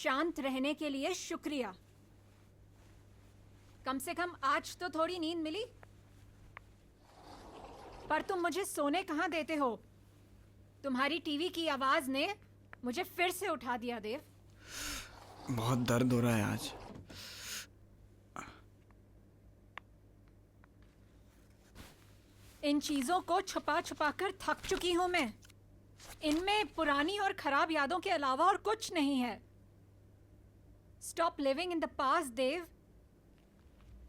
शांत रहने के लिए शुक्रिया। कम से कम आज तो थोड़ी नींद मिली। पर तुम मुझे सोने कहाँ देते हो? तुम्हारी टीवी की आवाज ने मुझे फिर से उठा दिया देव। बहुत दर्द हो रहा है आज। इन चीजों को छुपा छुपा कर थक चुकी हूं मैं। इनमें पुरानी और खराब यादों के अलावा और कुछ नहीं है। Stop living in the past, Dave.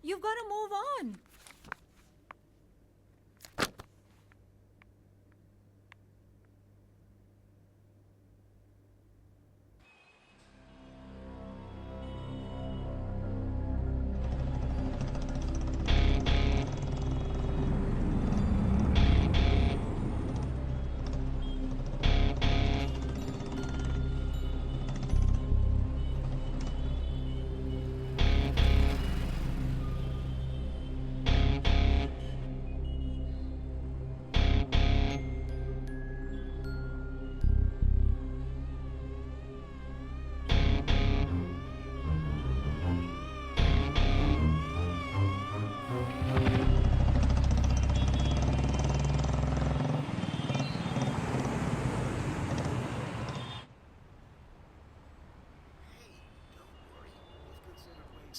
You've got to move on.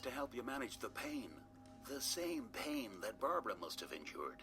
To help you manage the pain. The same pain that Barbara must have endured.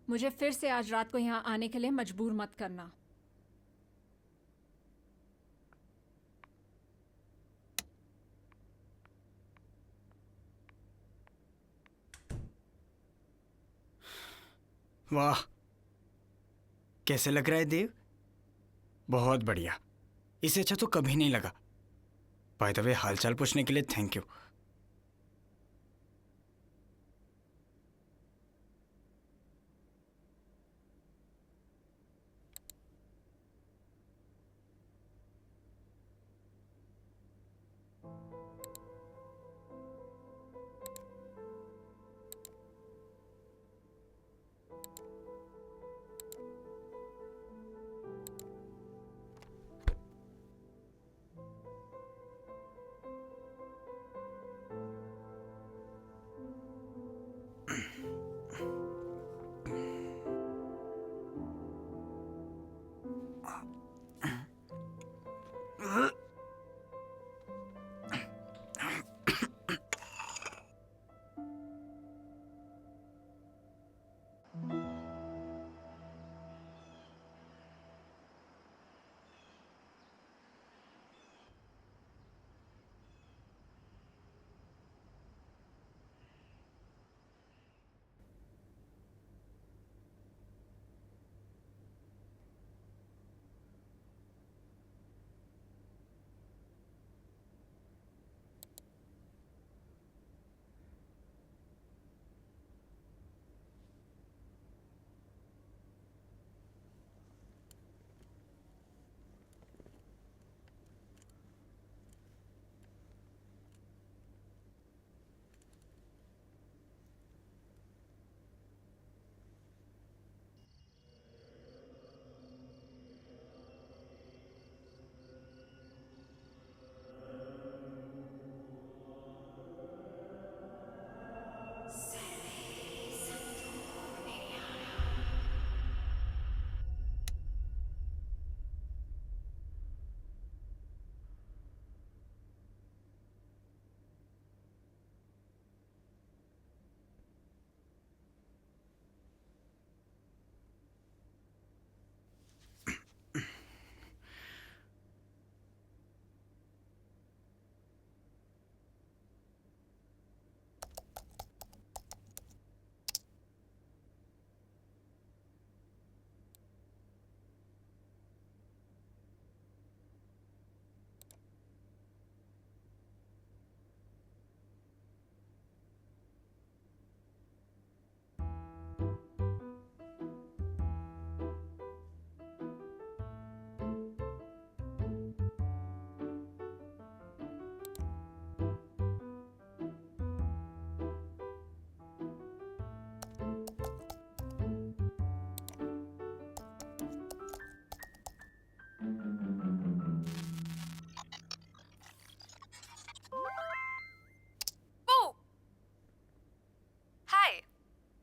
मुझे फिर से आज रात को यहाँ आने के लिए मजबूर मत करना। वाह, कैसे लग रहा है देव? बहुत बढ़िया, इससे अच्छा तो कभी नहीं लगा। बाय द वे, हालचाल पूछने के लिए thank you.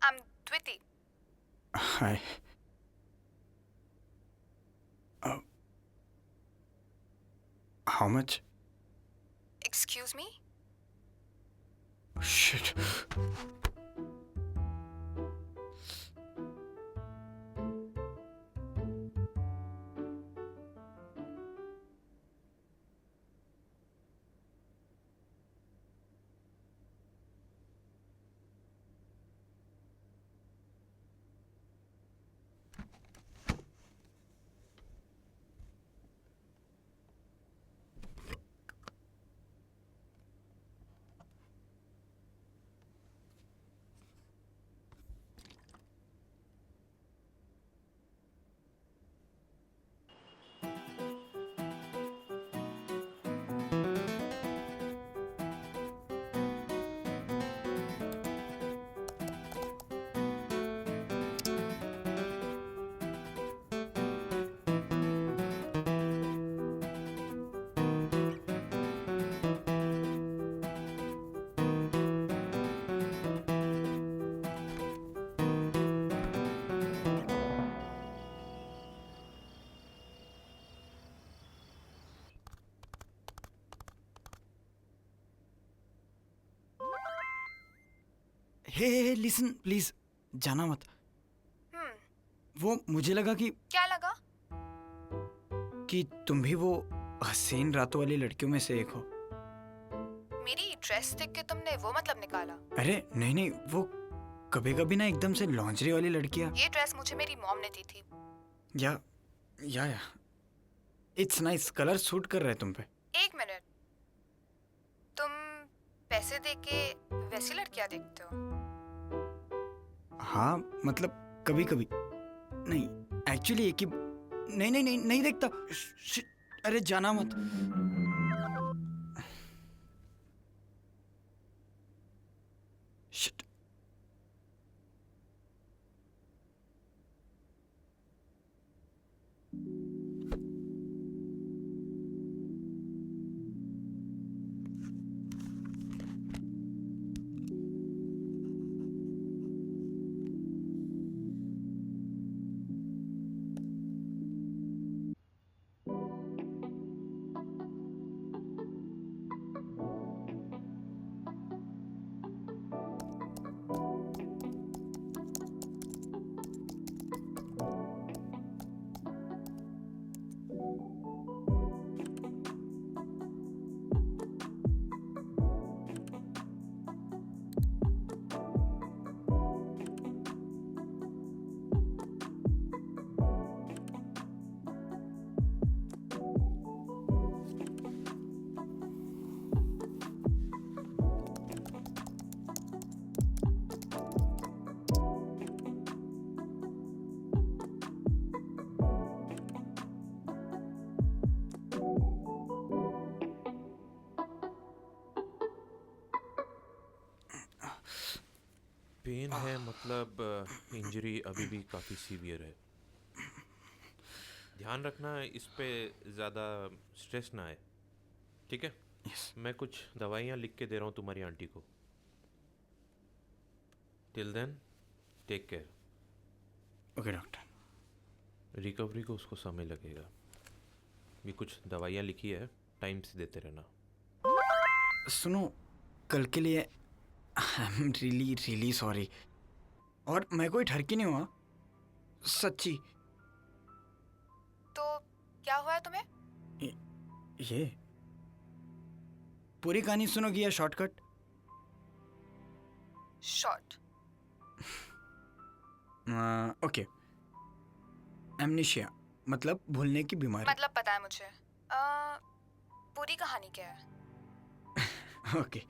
I'm Dwiti. Hi. How much? Excuse me? Shit. Hey listen please, जाना मत। वो मुझे लगा कि क्या लगा? तुम भी वो हसीन रातों वाली लड़कियों में से एक हो। मेरी ड्रेस देख के तुमने वो मतलब निकाला? अरे नहीं नहीं, वो कभी कभी ना एकदम से लॉन्जरी वाली लड़कियां। ये ड्रेस मुझे मेरी मॉम ने दी थी। या इट्स नाइस, कलर सूट कर रहा है तुम पे। एक मिनट, तुम पैसे दे के वैसी लड़कियां देखते हो? हाँ मतलब कभी कभी। नहीं एक्चुअली एक ही, नहीं देखता। अरे जाना मत। शिट। पेन है मतलब इंजरी अभी भी काफ़ी सीवियर है। ध्यान रखना इस पे ज़्यादा स्ट्रेस ना आए, ठीक है? यस। मैं कुछ दवाइयाँ लिख के दे रहा हूँ तुम्हारी आंटी को। Till then take care. Okay doctor. Recovery को उसको समय लगेगा। भी कुछ दवाइयाँ लिखी है, टाइम से देते रहना। सुनो, कल के लिए आई एम रियली सॉरी। और मैं कोई ठरकी नहीं हुआ, सच्ची। तो क्या हुआ है तुम्हें? ये पूरी कहानी सुनोगी या शॉर्टकट? शॉर्ट। ओके। एमनीशिया मतलब भूलने की बीमारी। मतलब पता है मुझे। पूरी कहानी क्या है? ओके,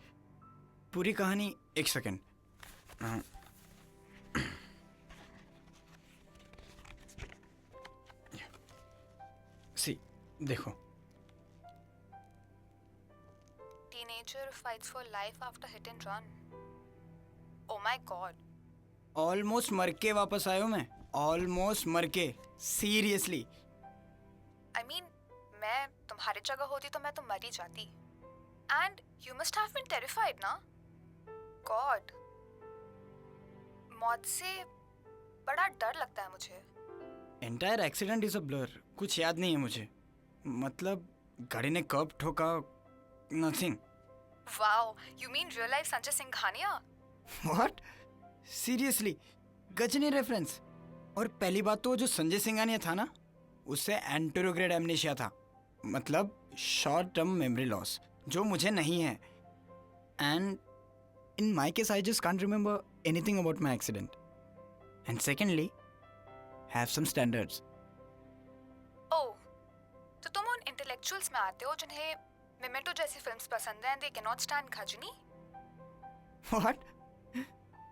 पूरी कहानी, एक सेकेंड। सी देखो। Teenager fights for life after hit and run. Oh my god. Almost मर के वापस आया हूँ मैं, ऑलमोस्ट मर के, सीरियसली। I mean, मैं तुम्हारी जगह होती तो मैं तो मर ही जाती। And you must have been terrified, ना? God. मौत से बड़ा डर लगता है मुझे। Entire accident is a blur, कुछ याद नहीं है मुझे। मतलब गाड़ी ने कब ठोका, nothing. Wow, you mean real life Sanjay Singhania? What? Seriously, Ghajini reference. और पहली बात तो जो संजय सिंघानिया था ना, उससे एंटेरोग्रेड एमनेशिया था, मतलब शॉर्ट टर्म मेमोरी लॉस, जो मुझे नहीं है। And in my case I just can't remember anything about my accident. And secondly, have some standards. Oh, तो तुम उन इंटेलेक्चुअल्स में आते हो जिन्हें मेमेंटो जैसी फिल्म्स पसंद हैं, they cannot stand Khajni? What?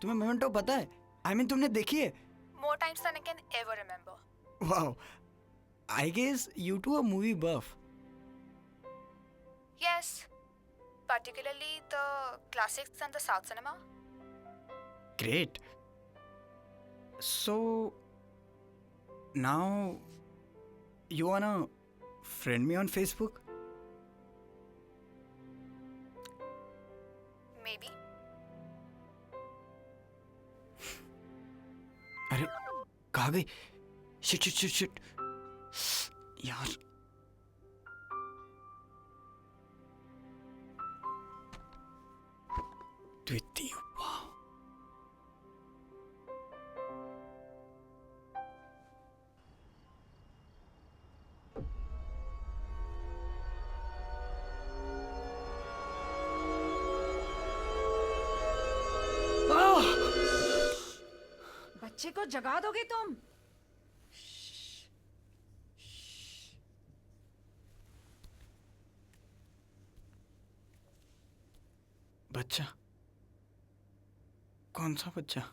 तुम्हें मोमेंटो पता है? आई मीन तुमने देखी है? More times than I can ever remember. Wow, I guess you too a movie buff. Yes, particularly the classics and the South cinema. Great. So now you wanna friend me on Facebook? Maybe. अरे कहाँ गई? Shit shit shit shit यार। द्वितीय, वाह। बच्चे को जगा दोगे तुम? बच्चा? कौन सा बच्चा?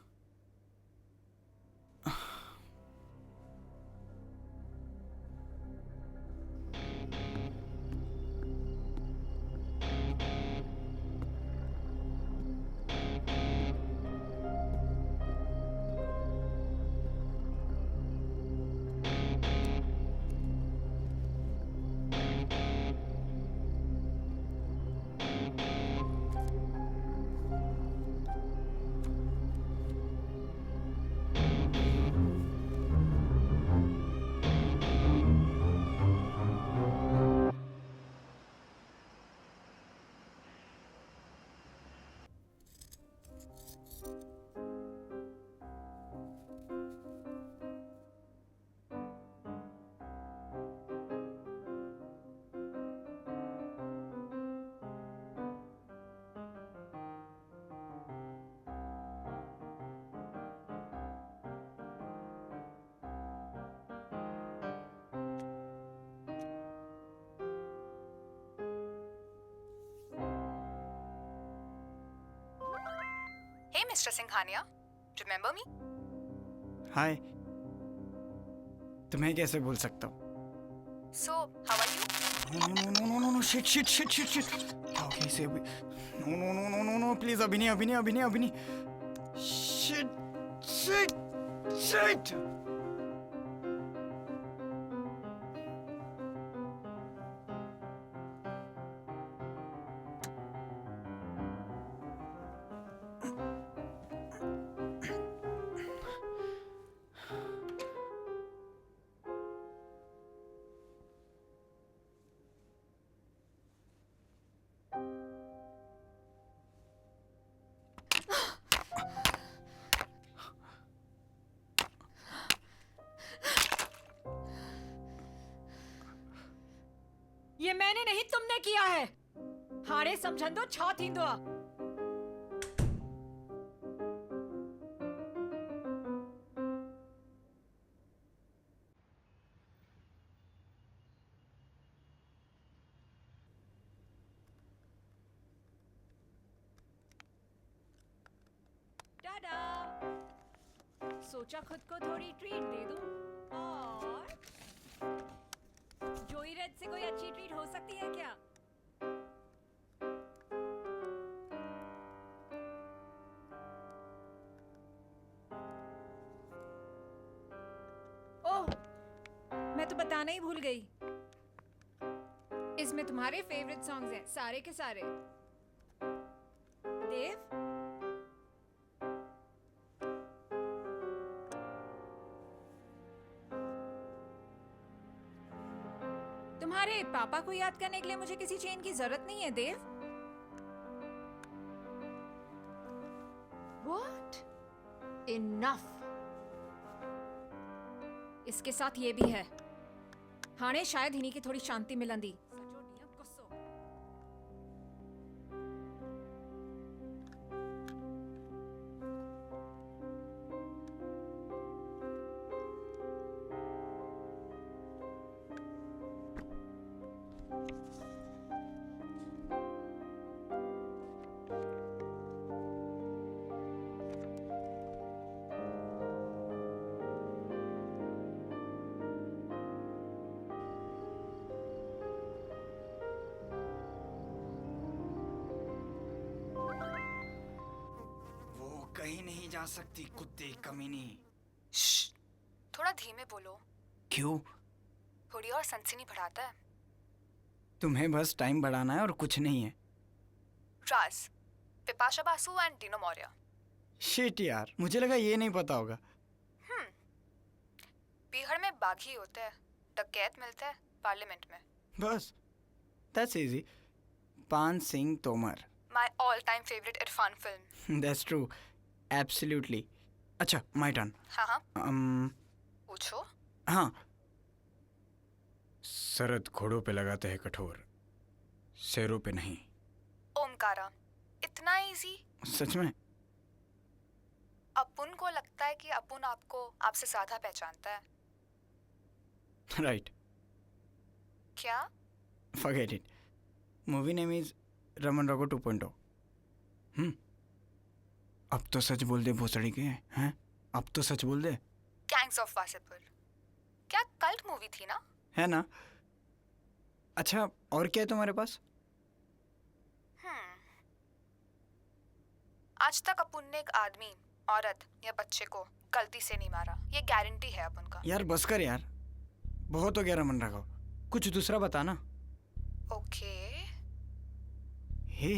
Hey, Mr. Singhania, remember me? हाय। तुम्हें कैसे भूल सकता हूँ? So, how are you? No, shit, क्या हो गया इसे अभी? No, please, अभी नहीं। Shit. ये मैंने नहीं, तुमने किया है। हाणे समझंदो छा थींदो आ? टाडा। सोचा खुद को थोड़ी ट्रीट दे दूं और जोई रेड से कोई अच्छी ट्रीट हो सकती है क्या? ओह, मैं तो बताना ही भूल गई। इसमें तुम्हारे फेवरेट सॉन्ग्स हैं, सारे के सारे। देव, तुम्हारे पापा को याद करने के लिए मुझे किसी चेन की जरूरत नहीं है, देव। What? Enough. इसके साथ ये भी है। हाणे शायद हिनी की थोड़ी शांति मिलंदी। सचो ॾींहुं गुस्सो। कहीं नहीं जा सकती कुत्ते कमीनी। श्श, थोड़ा धीमे बोलो। क्यों? थोड़ी और सनसनी बढ़ाता है। तुम्हें बस टाइम बढ़ाना है और कुछ नहीं है। राज, पिपाशा बासु एंड डीनो मौर्य। शिट यार, मुझे लगा ये नहीं पता होगा। पीहड़ में बागी होते हैं, डकैत मिलते हैं पार्लियामेंट में। बस, दैट्स इजी। पान Singh Tomar. My all time favourite Irfan film. That's true, absolutely. अच्छा, माय टर्न। हाँ, पूछो। हाँ। सरद घोड़ों पे लगाते हैं कठोर, शेरों पे नहीं। ओमकारा, इतना इजी? सच में? अपुन को लगता है कि अपुन आपको आपसे ज्यादा पहचानता है। राइट। क्या? Forget it. Movie name is Raman Rago 2.0. अब तो सच बोल दे भोसड़ी के हैं। अब तो सच बोल दे। गैंग्स ऑफ वासेपुर क्या कल्ट मूवी थी ना? है ना? अच्छा, और क्या है तुम्हारे पास? आज तक अपुन ने एक आदमी, औरत या बच्चे को गलती से नहीं मारा, ये गारंटी है अपुन का। यार बस कर यार, बहुत हो गया रमन राघव, कुछ दूसरा बता ना। ओके। हे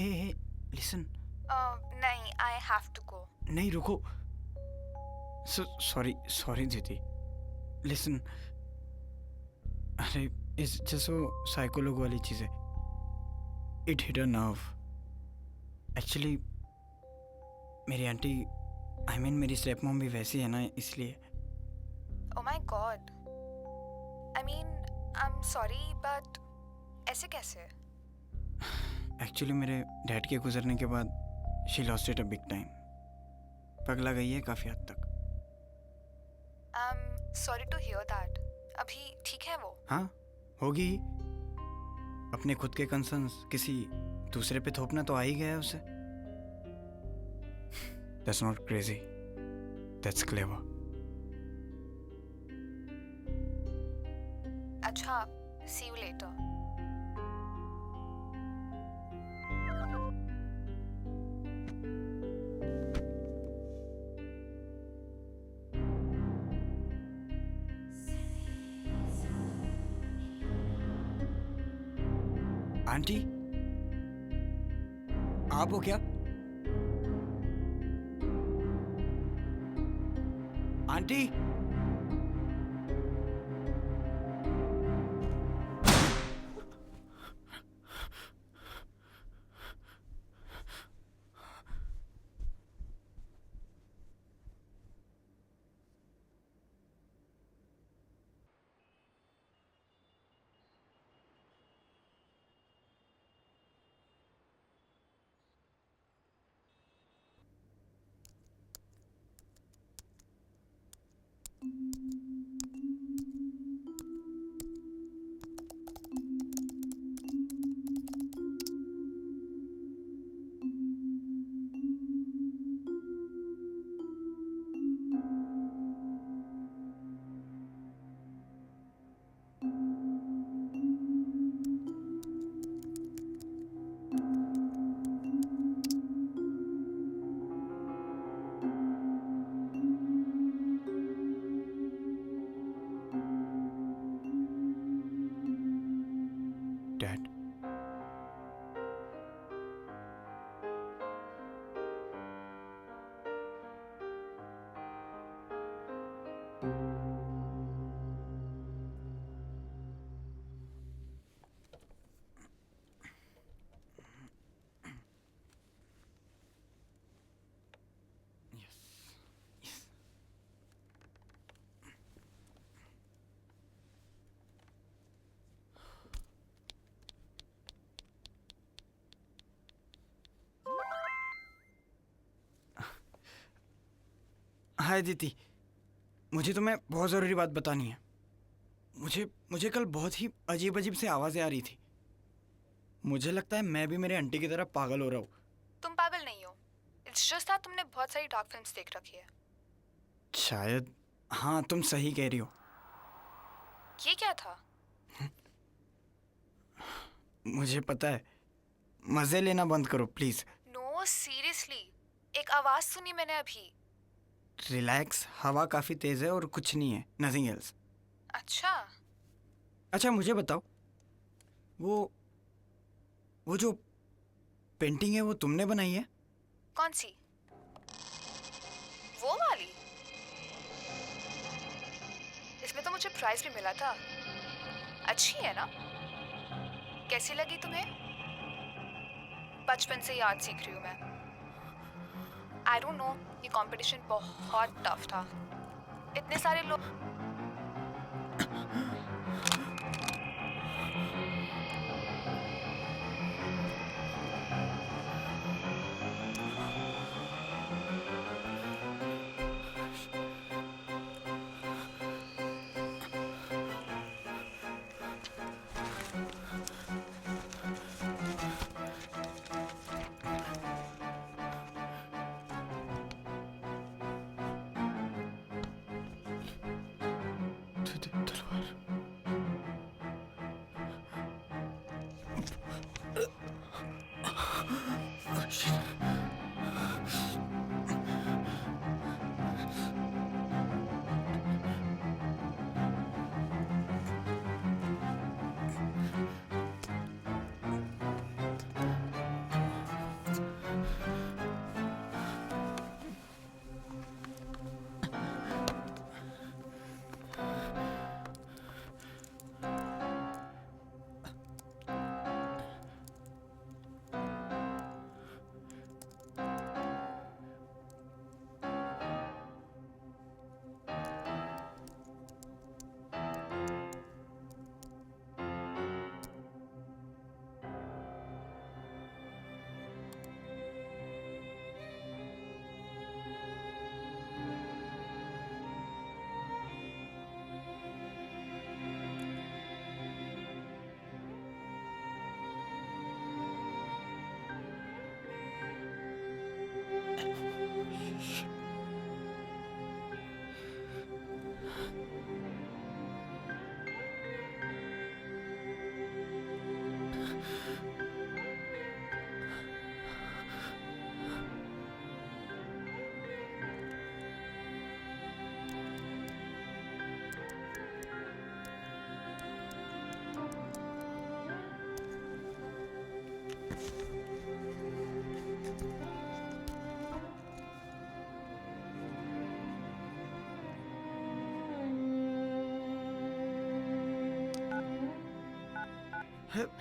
लिसन। नहीं, आई हैव टू गो। नहीं रुको, सॉरी दीदी, लिसन। अरे इस जैसो साइकोलॉग वाली चीज़ है, it hit a nerve. Actually मेरी आंटी, आई मीन मेरी स्टेप मॉम भी वैसी है ना, इसलिए। Oh my God, I mean I am sorry, but ऐसे कैसे? एक्चुअली मेरे डैड के गुजरने के बाद she lost it a big time. पगला गई है काफ़ी हद तक। I am sorry to hear that. अभी ठीक है वो? हाँ, होगी ही। अपने खुद के कंसर्न्स किसी दूसरे पे थोपना तो आ ही गया है उसे। That's not crazy. That's clever. अच्छा, see you later. आंटी, आप हो क्या? Aunty, dad. हाय दीदी, मुझे तुम्हें बहुत ज़रूरी बात बतानी है। मुझे कल बहुत ही अजीब अजीब से आवाज़ें आ रही थी। मुझे लगता है मैं भी मेरे आंटी की तरह पागल हो रहा हूँ। तुम पागल नहीं हो, इट्स जस्ट दैट तुमने बहुत सारी डार्क फिल्म्स देख रखी है। शायद। हाँ, तुम सही कह रही हो। ये क्या था? मुझे पता है, मज़े लेना बंद करो प्लीज़। नो सीरियसली, एक आवाज सुनी मैंने अभी। रिलैक्स, हवा काफ़ी तेज़ है और कुछ नहीं है, नथिंग एल्स। अच्छा मुझे बताओ, वो जो पेंटिंग है वो तुमने बनाई है? कौन सी? वो वाली? इसमें तो मुझे प्राइज भी मिला था। अच्छी है ना? कैसी लगी तुम्हें? बचपन से याद सीख रही हूँ मैं। आई डोंट नो, ये कंपटीशन बहुत टफ था। इतने सारे लोग।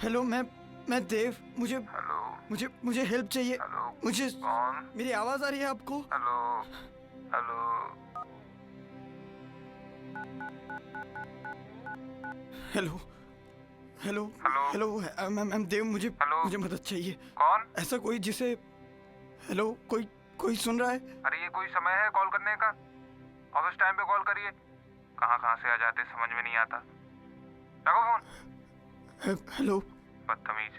हेलो, मैं देव। मुझे हेल्प चाहिए। मुझे कौन? मेरी आवाज आ रही है आपको? Hello hello hello hello hello. Hello ma'am Dev, hello. मुझे मदद चाहिए। कौन? ऐसा कोई जिसे हेलो कोई सुन रहा है? अरे ये कोई समय है कॉल करने का? ऑफिस टाइम पे कॉल करिए। कहाँ से आ जाते समझ में नहीं आता। रखो फोन। हेलो। बदतमीज।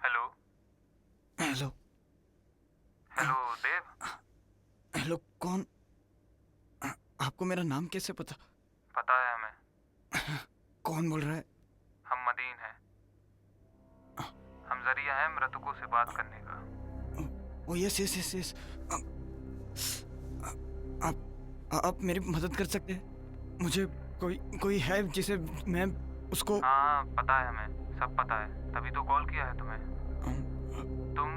हेलो हेलो हेलो देव। हेलो, कौन? आपको मेरा नाम कैसे पता? पता है हमें। कौन बोल रहा है? हम मदीन हैं। हम जरिया हैं मृतकों से बात करने का। ओ यस। आप मेरी मदद कर सकते हैं? मुझे कोई है जिसे मैं उसको हाँ पता है हमें, सब पता है, तभी तो कॉल किया है तुम्हें। तुम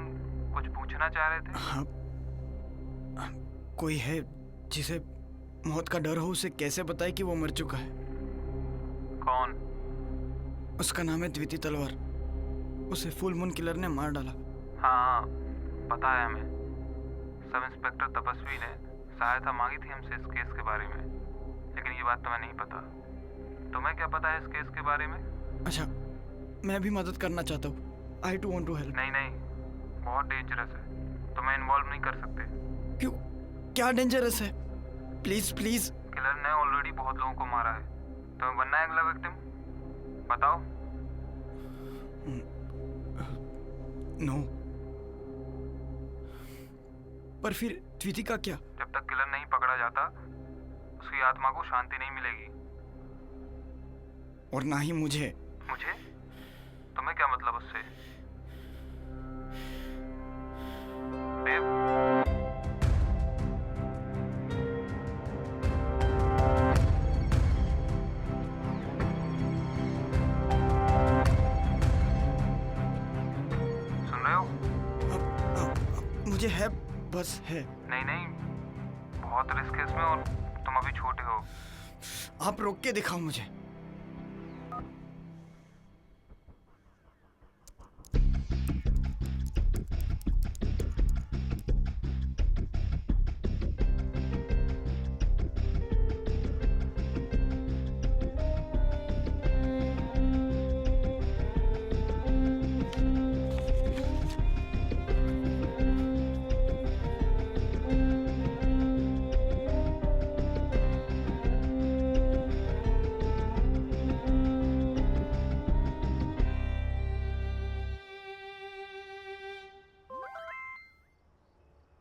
कुछ पूछना चाह रहे थे? हाँ, कोई है जिसे मौत का डर हो, उसे कैसे बताए कि वो मर चुका है? कौन? उसका नाम है द्वितीय तलवार। उसे फुल मून किलर ने मार डाला। हाँ पता है हमें। सब इंस्पेक्टर तपस्वी ने सहायता मांगी थी हमसे इस केस के बारे में, लेकिन ये बात तुम्हें नहीं पता। तुम्हें क्या पता है इस केस के बारे में? अच्छा, मैं भी मदद करना चाहता हूँ। I too want to help। नहीं, बहुत डेंजरस है, तुम्हें इन्वॉल्व नहीं कर सकते। क्यों? क्या डेंजरस है? प्लीज। किलर ने ऑलरेडी बहुत लोगों को मारा है। तुम्हें बनना है अगला विक्टिम? बताओ। नो। पर फिर द्वितीय का क्या? जब तक किलर नहीं पकड़ा जाता उसकी आत्मा को शांति नहीं मिलेगी। और ना ही मुझे। मुझे? तुम्हें क्या मतलब उससे? देव? सुन रहे हो? मुझे है, बस है। नहीं नहीं, बहुत रिस्क है इसमें और तुम अभी छोटे हो। आप रोक के दिखाओ मुझे।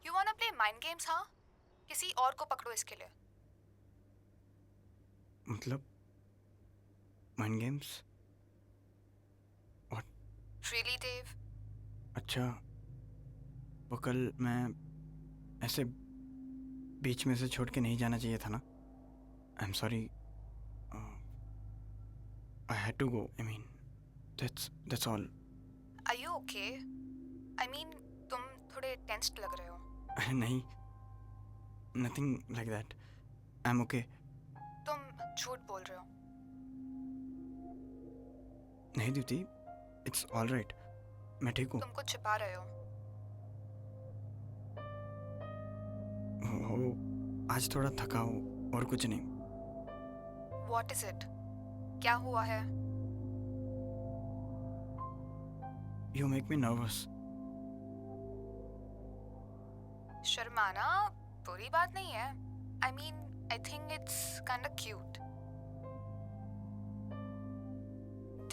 You वांना play mind games? हाँ, किसी और को पकड़ो इसके लिए। मतलब माइंड गेम्स? रियली देव? अच्छा, वो कल मैं ऐसे बीच में से छोड़ के नहीं जाना चाहिए था ना। I am sorry, I had to go. I mean that's all. Are you okay? I mean तुम थोड़े टेंस्ड लग रहे हो। नहीं, nothing like that, I am okay. तुम झूठ बोल रहे हो। नहीं दीप्ति, इट्स ऑल राइट, मैं ठीक हूँ। तुम कुछ छिपा रहे हो। आज थोड़ा थका हूँ और कुछ नहीं। What is it? क्या हुआ है? You make me nervous. शर्माना बुरी बात नहीं है। I mean I think it's kind of cute.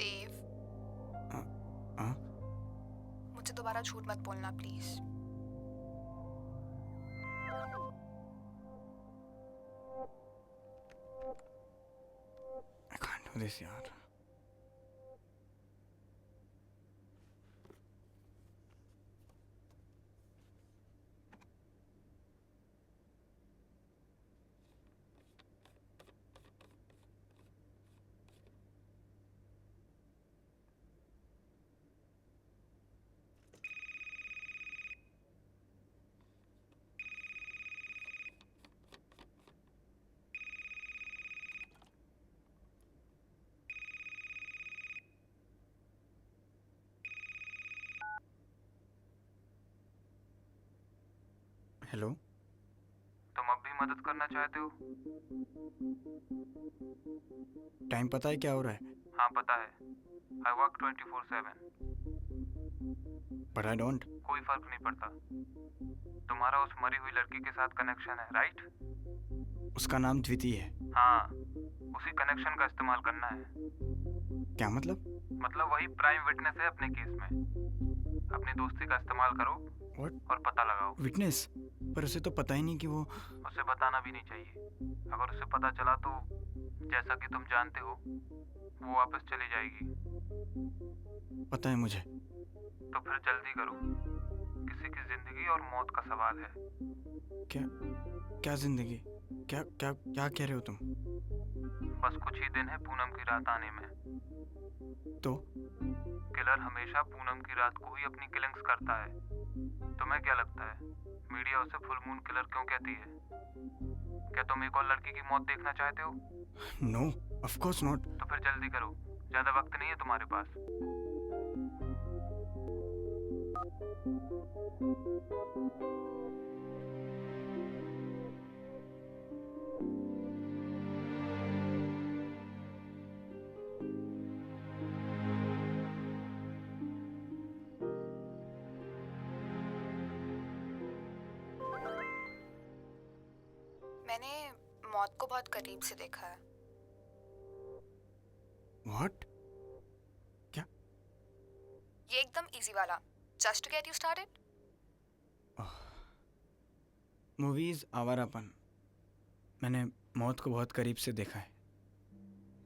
Dev, हाँ? मुझे दोबारा झूठ मत बोलना please. I can't do this, यार। हेलो, तुम अब भी मदद करना चाहते हो? टाइम पता है क्या हो रहा है? हाँ पता है, I work 24/7। But I don't. कोई फर्क नहीं पड़ता। तुम्हारा उस मरी हुई लड़की के साथ कनेक्शन है, राइट? उसका नाम द्विति है। हाँ, उसी कनेक्शन का इस्तेमाल करना है। क्या मतलब? मतलब वही प्राइम विटनेस है अपने केस में। अपनी दोस्ती का इस्तेमाल करो What? और पता लगाओ। विटनेस? पर उसे तो पता ही नहीं कि वो। उसे बताना भी नहीं चाहिए। अगर उसे पता चला तो जैसा कि तुम जानते हो, वो वापस चली जाएगी। पता है मुझे। तो फिर जल्दी करो, किसी की जिंदगी और मौत का सवाल है। क्या जिंदगी? क्या क्या क्या कह रहे हो तुम? बस कुछ ही दिन है पूनम की रात आने में। तो किलर हमेशा पूनम की रात को ही अपनी किलिंग्स करता है। तुम्हें क्या लगता है मीडिया उसे फुल मून किलर क्यों कहती है? क्या तुम एक और लड़की की मौत देखना चाहते हो? No, of course not. तो फिर जल्दी करो, ज्यादा वक्त नहीं है तुम्हारे पास। मैंने मौत को बहुत करीब से देखा है। व्हाट? क्या? ये एकदम इजी वाला, just to get you started. Movies Awarapan. मैंने मौत को बहुत करीब से देखा है।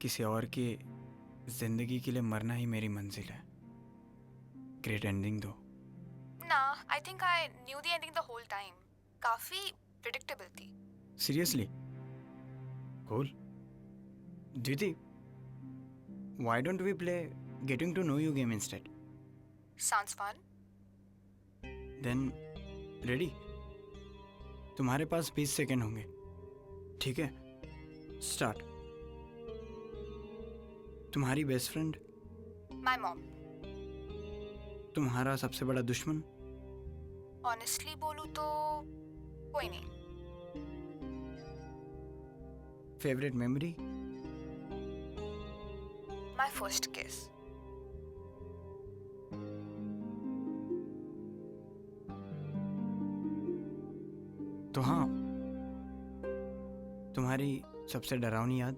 किसी और की जिंदगी के लिए मरना ही मेरी मंजिल है। ग्रेट एंडिंग दो। ना, I think I knew the ending the whole time. काफी प्रिडिक्टेबल थी। Seriously? Cool. Dwiti, why don't we play getting to know you game instead? Sounds fun. Then ready? तुम्हारे पास 20 सेकेंड होंगे, ठीक है? स्टार्ट। तुम्हारी बेस्ट फ्रेंड, माय मॉम। तुम्हारा सबसे बड़ा दुश्मन, ऑनेस्टली बोलूं तो कोई नहीं। फेवरेट मेमोरी, माय फर्स्ट किस। तो हाँ, तुम्हारी सबसे डरावनी याद,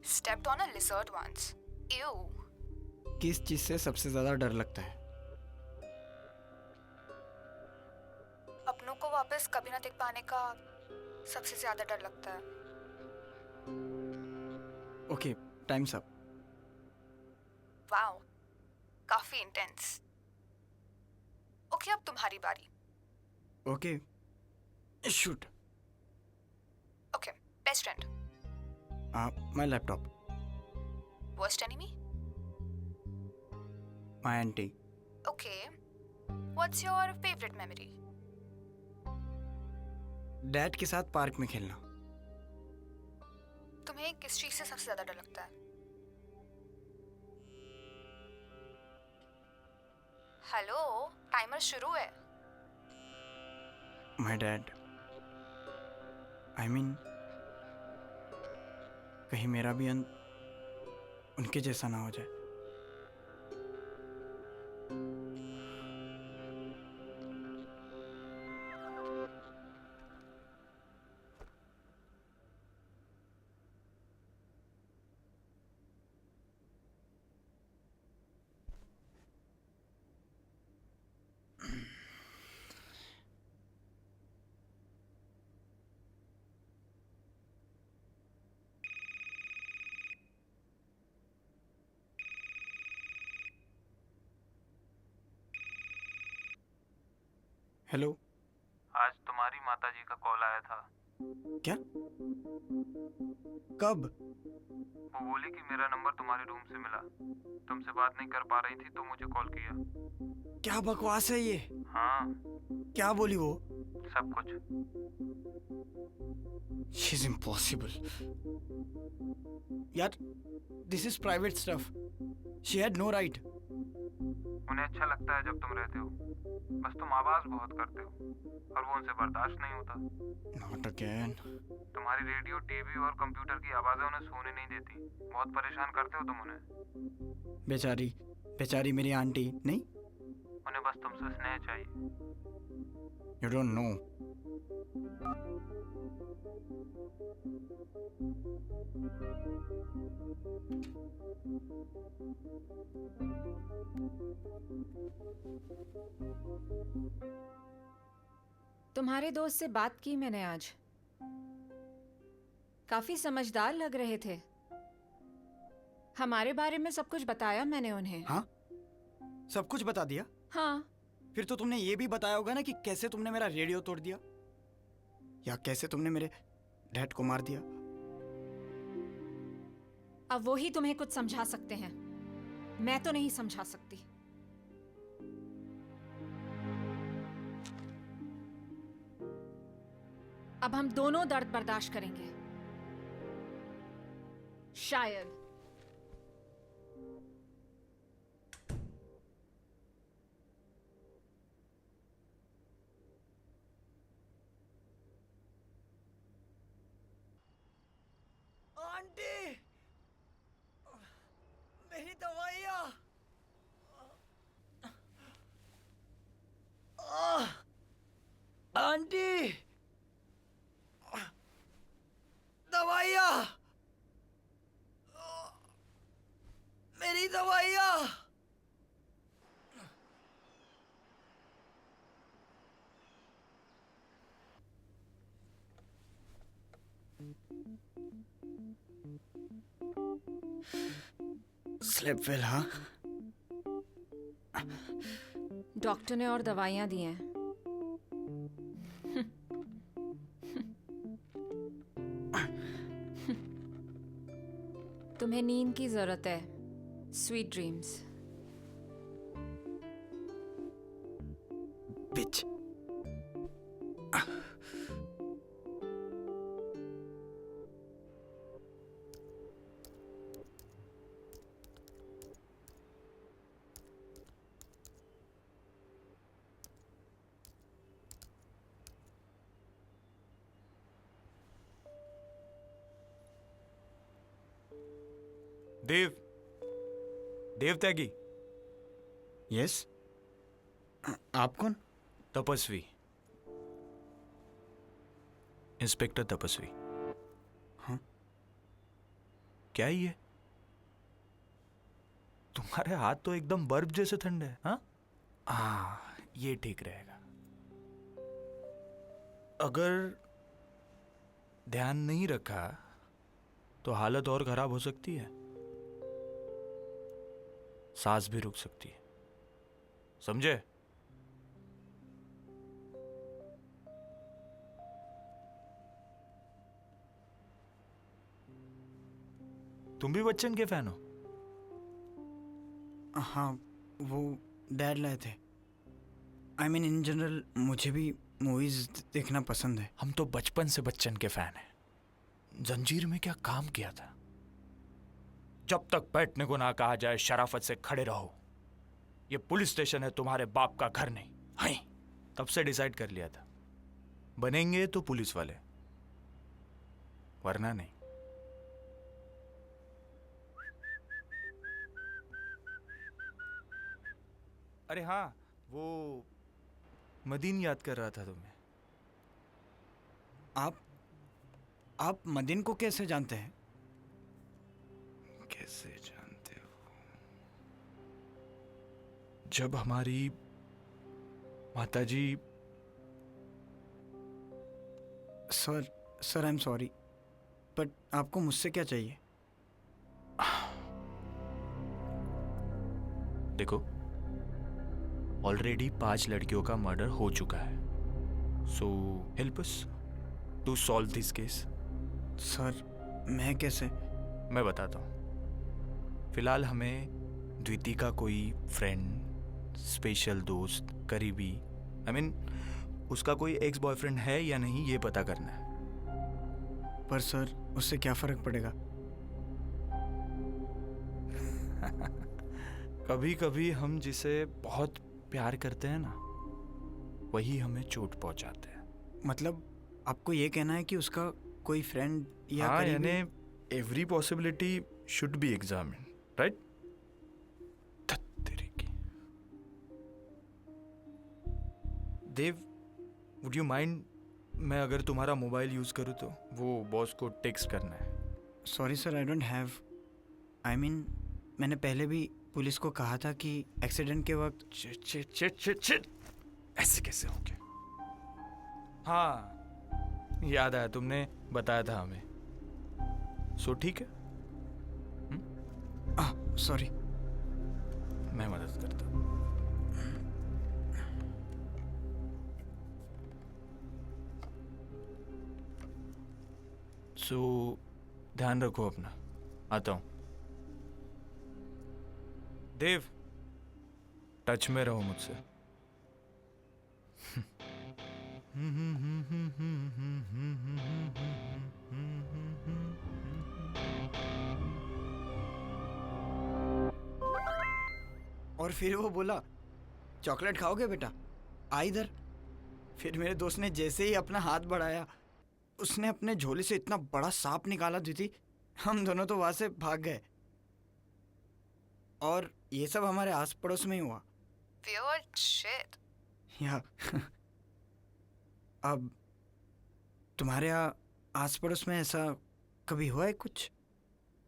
stepped on a lizard once. Ew. किस चीज से सबसे ज्यादा डर लगता है? अपनों को वापस कभी ना देख पाने का सबसे ज्यादा डर लगता है। Okay, times up. वाओ, काफी इंटेंस। ओके, अब तुम्हारी बारी। Okay, shoot. Okay, best friend, my laptop, worst enemy. My aunty, okay, what's your favourite memory? Dad के साथ पार्क में खेलना। तुम्हें किस चीज से सबसे ज्यादा डर लगता है? हेलो, टाइमर शुरू है। माय डैड, आई मीन कहीं मेरा भी अंत उनके जैसा ना हो जाए। हेलो, आज तुम्हारी माताजी का कॉल आया था। क्या? कब? वो बोली कि मेरा नंबर तुम्हारे रूम से मिला, तुमसे बात नहीं कर पा रही थी तो मुझे कॉल किया। क्या बकवास है ये? हाँ, क्या बोली वो? सब कुछ। She is impossible. यार, this is private stuff. She had no right. उन्हें अच्छा लगता है जब तुम रहते हो, बस तुम आवाज बहुत करते हो और वो उनसे बर्दाश्त नहीं होता। Not again. तुम्हारी रेडियो, टीवी और कंप्यूटर की आवाजें उन्हें सोने नहीं देती। बहुत परेशान करते हो तुम उन्हें। बेचारी, बेचारी मेरी आंटी नहीं। उन्हें बस तुमसे स्नेह चाहिए। You don't know. तुम्हारे दोस्त से बात की मैंने आज। काफी समझदार लग रहे थे। हमारे बारे में सब कुछ बताया मैंने उन्हें। हाँ, सब कुछ बता दिया? हाँ। फिर तो तुमने ये भी बताया होगा ना कि कैसे तुमने मेरा रेडियो तोड़ दिया, या कैसे तुमने मेरे डैड को मार दिया। अब वो ही तुम्हें कुछ समझा सकते हैं, मैं तो नहीं समझा सकती। अब हम दोनों दर्द बर्दाश्त करेंगे, शायद। आंटी, मेरी दवाइयाँ। आंटी, दवाइयाँ, मेरी दवाइयाँ। स्लीप वेल, हाँ? डॉक्टर ने और दवाइयां दी हैं। तुम्हें नींद की जरूरत है। Sweet dreams. Bitch, Dev, Dev Tyagi. Yes, आप कौन? तपस्वी, इंस्पेक्टर तपस्वी। हाँ? क्या ही है? तुम्हारे हाथ तो एकदम बर्फ जैसे ठंडे हैं। हाँ, ये ठीक रहेगा। अगर ध्यान नहीं रखा तो हालत और खराब हो सकती है, सांस भी रुक सकती है, समझे? तुम भी बच्चन के फैन हो? हाँ, वो डैड लाए थे। आई मीन इन जनरल मुझे भी मूवीज देखना पसंद है। हम तो बचपन से बच्चन के फैन हैं। जंजीर में क्या काम किया था? जब तक बैठने को ना कहा जाए शराफत से खड़े रहो। ये पुलिस स्टेशन है, तुम्हारे बाप का घर नहीं। हाय, तब से डिसाइड कर लिया था, बनेंगे तो पुलिस वाले, वरना नहीं। अरे हाँ, वो मदीन याद कर रहा था तुम्हें। आप मदीन को कैसे जानते हैं? कैसे जानते हो? जब हमारी माताजी। Sir I am sorry, but आपको मुझसे क्या चाहिए? देखो, ऑलरेडी 5 लड़कियों का मर्डर हो चुका है, so help us to solve this case. Sir मैं कैसे? मैं बताता हूँ। फिलहाल हमें द्विति का कोई फ्रेंड, स्पेशल दोस्त, करीबी, आई मीन उसका कोई एक्स बॉयफ्रेंड है या नहीं, ये पता करना है। पर सर उससे क्या फर्क पड़ेगा? कभी कभी हम जिसे बहुत प्यार करते हैं ना, वही हमें चोट पहुंचाते हैं। मतलब आपको ये कहना है कि उसका कोई फ्रेंड या हाँ, करीबी? यानी every possibility should be examined, right? Dev, would you mind मैं अगर तुम्हारा मोबाइल यूज करूँ तो? वो बॉस को टेक्स्ट करना है। Sorry sir, I don't have. I mean मैंने पहले भी पुलिस को कहा था कि एक्सीडेंट के वक्त। चिट, ऐसे कैसे हो गया? हाँ, याद आया, तुमने बताया था हमें। सो ठीक है, सॉरी, मैं मदद करता हूँ। सो ध्यान रखो अपना, आता हूँ। देव, टच में रहो मुझसे। और फिर वो बोला, चॉकलेट खाओगे बेटा, आ इधर। फिर मेरे दोस्त ने जैसे ही अपना हाथ बढ़ाया, उसने अपने झोले से इतना बड़ा सांप निकाला दीदी, हम दोनों तो वहां से भाग गए। और ये सब हमारे आस पड़ोस में ही हुआ। Weird shit. या अब तुम्हारे यहाँ आस पड़ोस में ऐसा कभी हुआ है कुछ?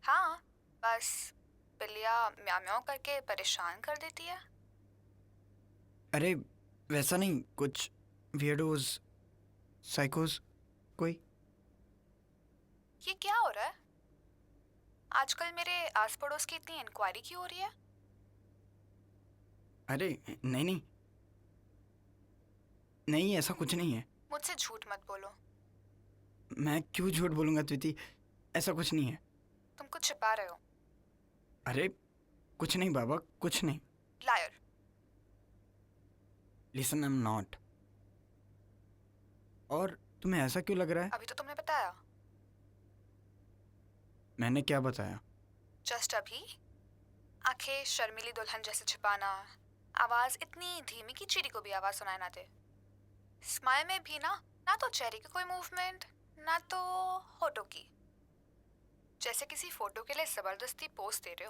हाँ, बस बिल्लियाँ म्याऊ म्याऊ करके परेशान कर देती है। अरे वैसा नहीं, कुछ वियर्डोज, साइकोस कोई? ये क्या हो रहा है? आजकल मेरे आस पड़ोस की इतनी इंक्वायरी क्यों हो रही है? अरे नहीं, ऐसा कुछ नहीं है। मुझसे झूठ मत बोलो। मैं क्यों झूठ बोलूंगा द्विति, ऐसा कुछ नहीं है। तुम कुछ छिपा रहे हो। अरे कुछ नहीं बाबा, कुछ नहीं। Liar. Listen, I am not. और तुम्हें ऐसा क्यों लग रहा है? अभी तो तुमने बताया। मैंने क्या बताया? जस्ट अभी आंखें शर्मीली दुल्हन जैसे छिपाना, आवाज इतनी धीमी कि चीड़ी को भी आवाज सुनाई ना दे, स्माइल में भी ना तो चेहरे की कोई मूवमेंट, ना तो होठों की। जैसे किसी फोटो के लिए जबरदस्ती पोज दे रहे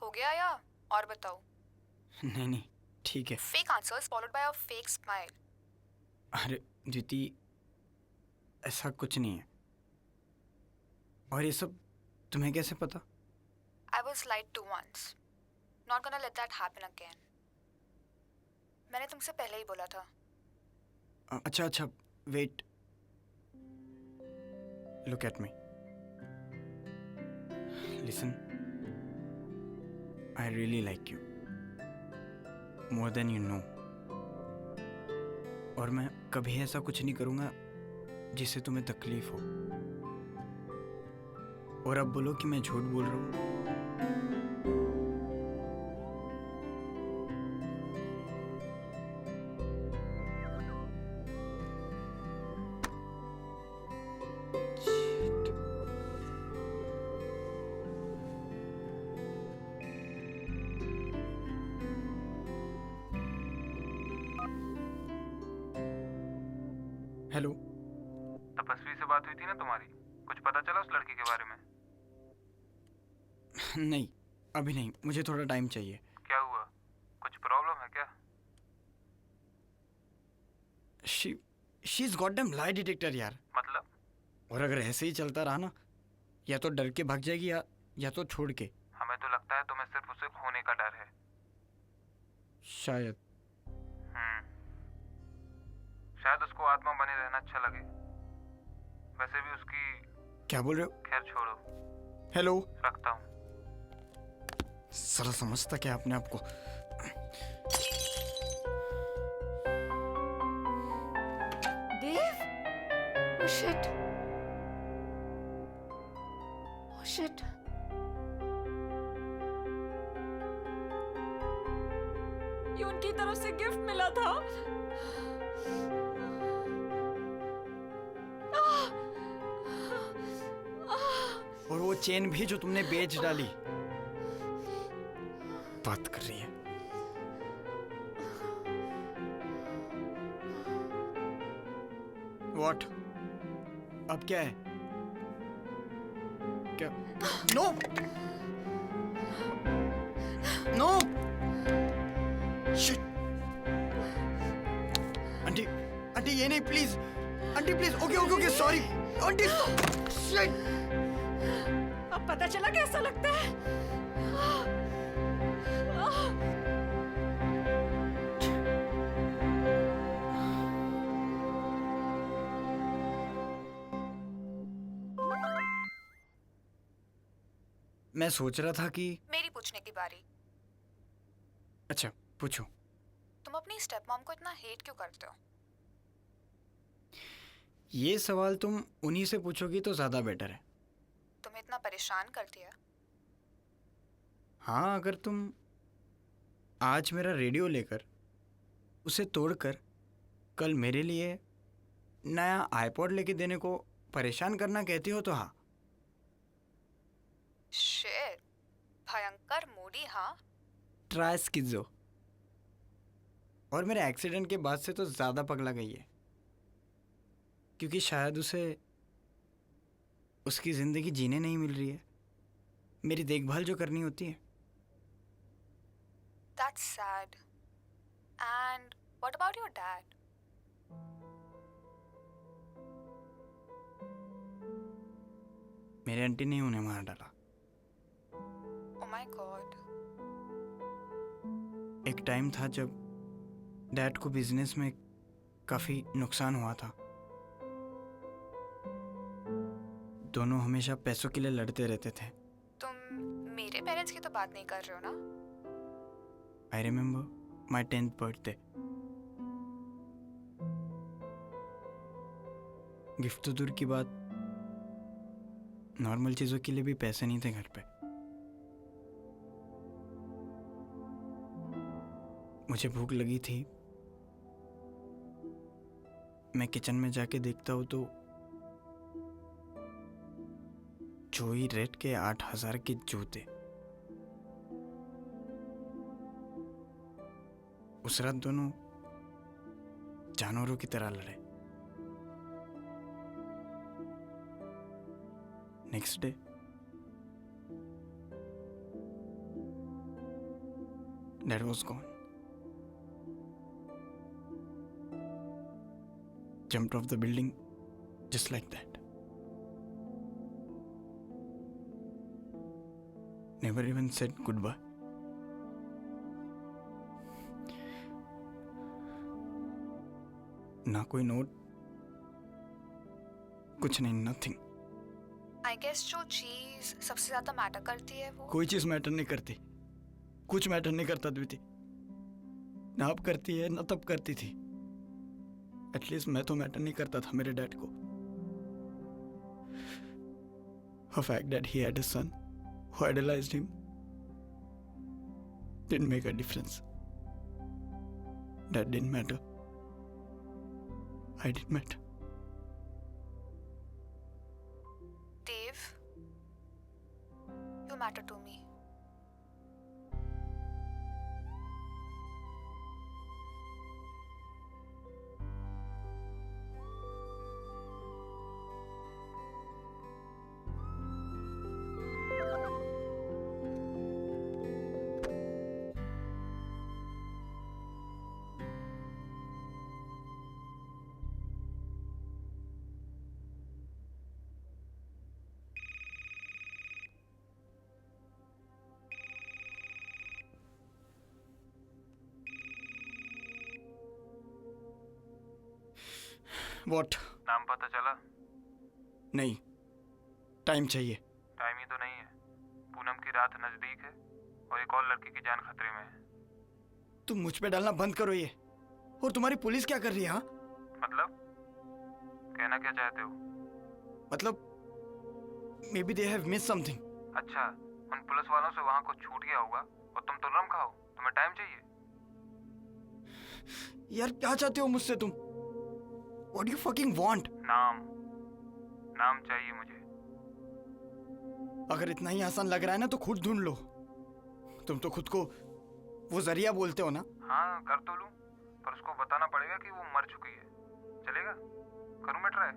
हो गया या और बताओ? नहीं नहीं ठीक है। Fake answers followed by a fake smile. अरे दीदी ऐसा कुछ नहीं है। और ये सब तुम्हें कैसे पता? I was lied to once. Not gonna let that happen again. मैंने तुमसे पहले ही बोला था। अच्छा अच्छा wait, look at me, listen, I really like you more than you know. और मैं कभी ऐसा कुछ नहीं करूँगा जिससे तुम्हें तकलीफ हो। और अब बोलो कि मैं झूठ बोल रहा हूँ। हेलो। तपस्वी से बात हुई थी ना तुम्हारी? कुछ पता चला उस लड़की के बारे में? नहीं अभी नहीं, मुझे थोड़ा टाइम चाहिए। क्या हुआ? कुछ प्रॉब्लम है क्या? She is goddamn lie detector यार। मतलब? और अगर ऐसे ही चलता रहा ना, या तो डर के भाग जाएगी या तो छोड़ के। हमें तो लगता है तुम्हें सिर्फ उसे खोने का डर है। शायद। शायद उसको आत्मा बने रहना अच्छा लगे। वैसे भी उसकी... क्या बोल रहे हो? खैर छोड़ो। हेलो। रखता हूँ। साला समझता क्या अपने आप को? देव? Oh shit. Oh shit. ये उनकी तरफ से गिफ्ट मिला था। और वो चेन भी जो तुमने बेच डाली। बात कर रही है। What? अब क्या है? क्या? No no shit. Aunty aunty ये नहीं please, aunty please. Okay okay okay sorry aunty. Shit. अब पता चला कैसा लगता है? मैं सोच रहा था कि... मेरी पूछने की बारी। अच्छा पूछो। तुम अपनी स्टेप मॉम को इतना हेट क्यों करते हो? ये सवाल तुम उन्हीं से पूछोगी तो ज्यादा बेटर है। तुम्हें इतना परेशान करती है? हाँ, अगर तुम आज मेरा रेडियो लेकर उसे तोड़कर कल मेरे लिए नया आईपॉड लेके देने को परेशान करना कहती हो तो हाँ। शेर, भयंकर मूडी। हाँ, ट्राई स्किज़ो। और मेरे एक्सीडेंट के बाद से तो ज़्यादा पगला गई है, क्योंकि शायद उसे उसकी ज़िंदगी जीने नहीं मिल रही है, मेरी देखभाल जो करनी होती है। that's sad. And what about your dad? मेरे आंटी ने उन्हें मार डाला। Oh my God. एक टाइम था जब डैड को बिजनेस में काफ़ी नुकसान हुआ था। दोनों हमेशा पैसों के लिए लड़ते रहते थे। तुम मेरे पेरेंट्स की तो बात नहीं कर रहे हो ना? I remember my 10th birthday. Gift तो दूर की बात, नॉर्मल चीज़ों के लिए भी पैसे नहीं थे घर पे। मुझे भूख लगी थी। मैं किचन में जाके देखता हूँ तो जोई रेड के 8,000 के जूते। उस रात दोनों जानवरों की तरह लड़े। Next day Dad was gone. Jumped off the building just like that. Never even said goodbye. ना कोई नोट, कुछ नहीं, नथिंग. आई गेस जो चीज सबसे ज्यादा मैटर करती है वो कोई चीज मैटर नहीं करती. कुछ मैटर नहीं करता द्विति. ना अब करती है ना तब करती थी. एटलीस्ट मैं तो मैटर नहीं करता था मेरे डैड को. The fact that he had a son who idolized him didn't make a difference. That didn't matter. I didn't matter. Dave, you matter to me. What? नाम पता चला? नहीं. टाइम चाहिए. टाइम ही तो नहीं है. पूनम की रात नजदीक है और एक और लड़की की जान खतरे में है. तुम मुझ पे डालना बंद करो ये. और तुम्हारी पुलिस क्या कर रही है? हाँ, मतलब कहना क्या चाहते हो? मतलब may be they have miss something. अच्छा, उन पुलिस वालों से वहां कुछ छूट गया होगा और तुम तुर्रम खाओ. तुम्हें टाइम चाहिए? यार क्या चाहते हो मुझसे तुम? What do you fucking want? नाम चाहिए मुझे. अगर इतना ही आसान लग रहा है ना तो खुद ढूंढ लो. तुम तो खुद को वो जरिया बोलते हो ना. हाँ, कर तो लूं, पर उसको बताना पड़ेगा कि वो मर चुकी है. चलेगा? करूं मैं ट्राई?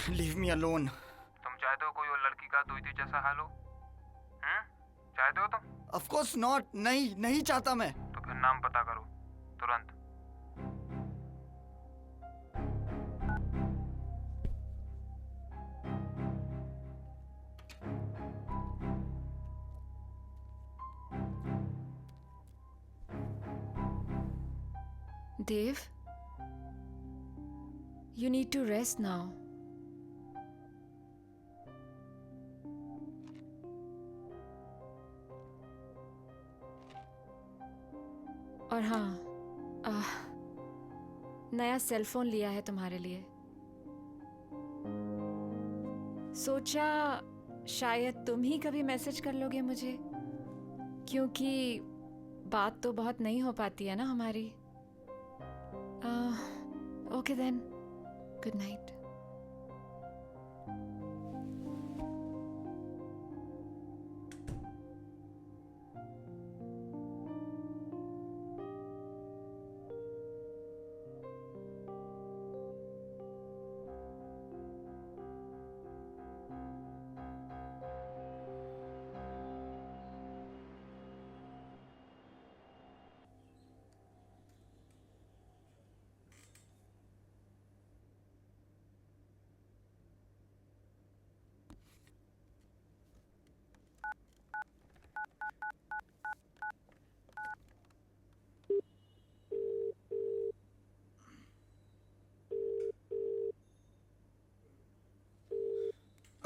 Leave me alone. तुम चाहते हो कोई और लड़की का द्विति जैसा हाल हो? चाहते हो तुम? Of course not. नहीं चाहता मैं. तो फिर नाम पता करो तुरंत. Dave, you need to rest now. और हाँ, नया सेल फोन लिया है तुम्हारे लिए. सोचा शायद तुम ही कभी मैसेज कर लोगे मुझे, क्योंकि बात तो बहुत नहीं हो पाती है ना हमारी. Okay then, good night.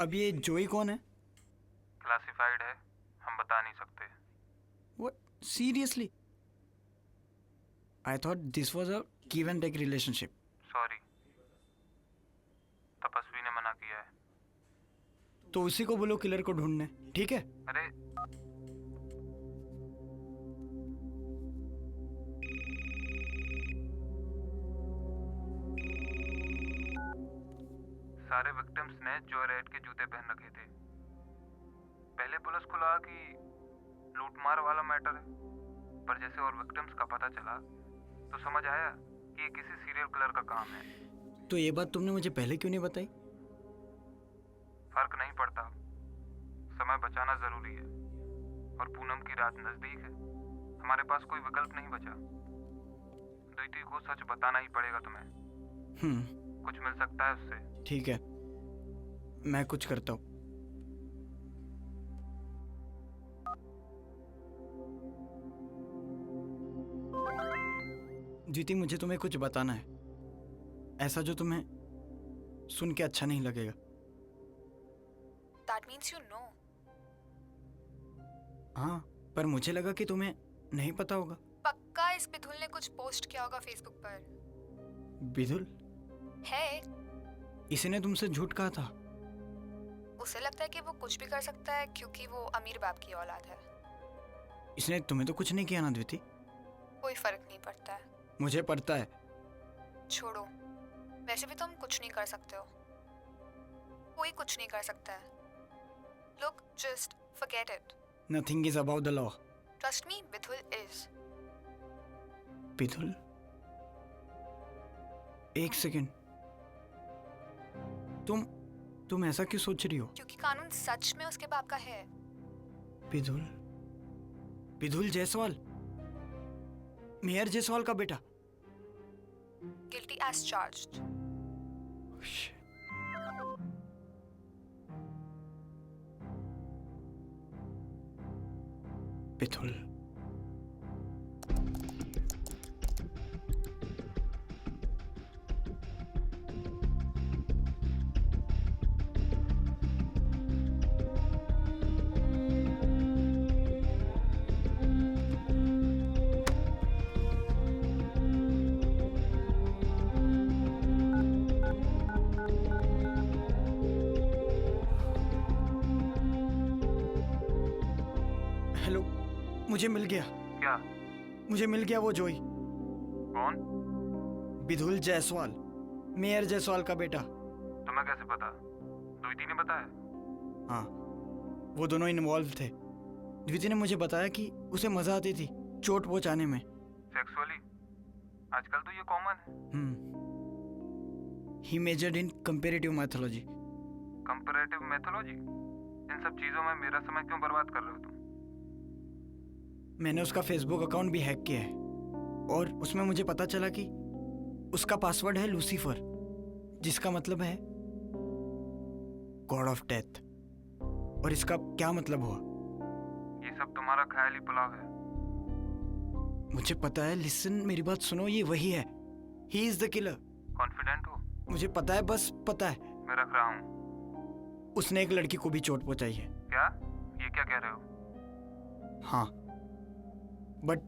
अब ये जोई कौन है? क्लासिफाइड है, हम बता नहीं सकते. What? Seriously? I thought this was a give and take relationship. Sorry, तपस्वी ने मना किया है. तो उसी को बोलो किलर को ढूंढने. ठीक है? अरे सारे विक्टिम्स ने जॉयराइड के जूते पहन रखे थे. पहले पुलिस को लगा कि लूटमार वाला मैटर है, पर जैसे और विक्टिम्स का पता चला तो समझ आया कि ये किसी सीरियल किलर का काम है। तो ये बात तुमने मुझे पहले क्यों नहीं बताई? फर्क नहीं पड़ता, समय बचाना जरूरी है और पूनम की रात नजदीक है। हमारे पास कोई विकल्प नहीं बचा। द्विति को सच बताना ही पड़ेगा तुम्हें। कुछ मिल सकता है उससे। ठीक है, मैं कुछ करता हूँ। द्विति, मुझे तुम्हें कुछ बताना है, ऐसा जो तुम्हें सुन के अच्छा नहीं लगेगा। That means you know. हाँ, पर मुझे लगा कि तुम्हें नहीं पता होगा। पक्का इस बिधुल ने कुछ पोस्ट किया होगा फेसबुक पर। बिधुल? है, इसी ने तुमसे झूठ कहा था? उसे लगता है कि वो कुछ भी कर सकता है क्योंकि वो अमीर बाप की औलाद है। इसने तुम्हें तो कुछ नहीं किया ना द्विति? कोई फर्क नहीं पड़ता है। मुझे पड़ता है। छोड़ो, वैसे भी तुम कुछ नहीं कर सकते हो। कोई कुछ नहीं कर सकता है। Look, just forget it. Nothing is above the law. Trust me, Bidhul is. बिधुल? एक सेकेंड, तुम ऐसा क्यों सोच रही हो? क्योंकि कानून सच में उसके बाप का है। बिधुल? बिधुल जायसवाल, मेयर जायसवाल का बेटा? Guilty as charged. बिधुल? हेलो, मुझे मिल गया। क्या? मुझे मिल गया वो जोई। कौन? बिधुल जायसवाल, मेयर जायसवाल का बेटा। तुम्हें कैसे पता? द्विति ने बताया? हाँ, वो दोनों इन्वॉल्व थे। द्विति ने मुझे बताया कि उसे मजा आती थी चोट पहुंचाने में। सेक्सुअली? आजकल तो ये कॉमन है। He measured in comparative mythology. Comparative mythology? इन सब चीजों में मेरा समय क्यों बर्बाद कर रहे हो तुम? मैंने उसका फेसबुक अकाउंट भी हैक किया है और उसमें मुझे पता चला कि उसका पासवर्ड है लूसीफर, जिसका मतलब है गॉड ऑफ डेथ। और इसका क्या मतलब हुआ? ये सब तुम्हारा ख्याली पुलाव है। मुझे पता है। लिसन, मेरी बात सुनो, ये वही है। He is the killer. Confident हो? मुझे पता है, बस पता है। मैं रख रहा हूँ। उसने एक लड़की को भी चोट पहुंचाई है। क्या? ये क्या कह रहे हो? हाँ, बट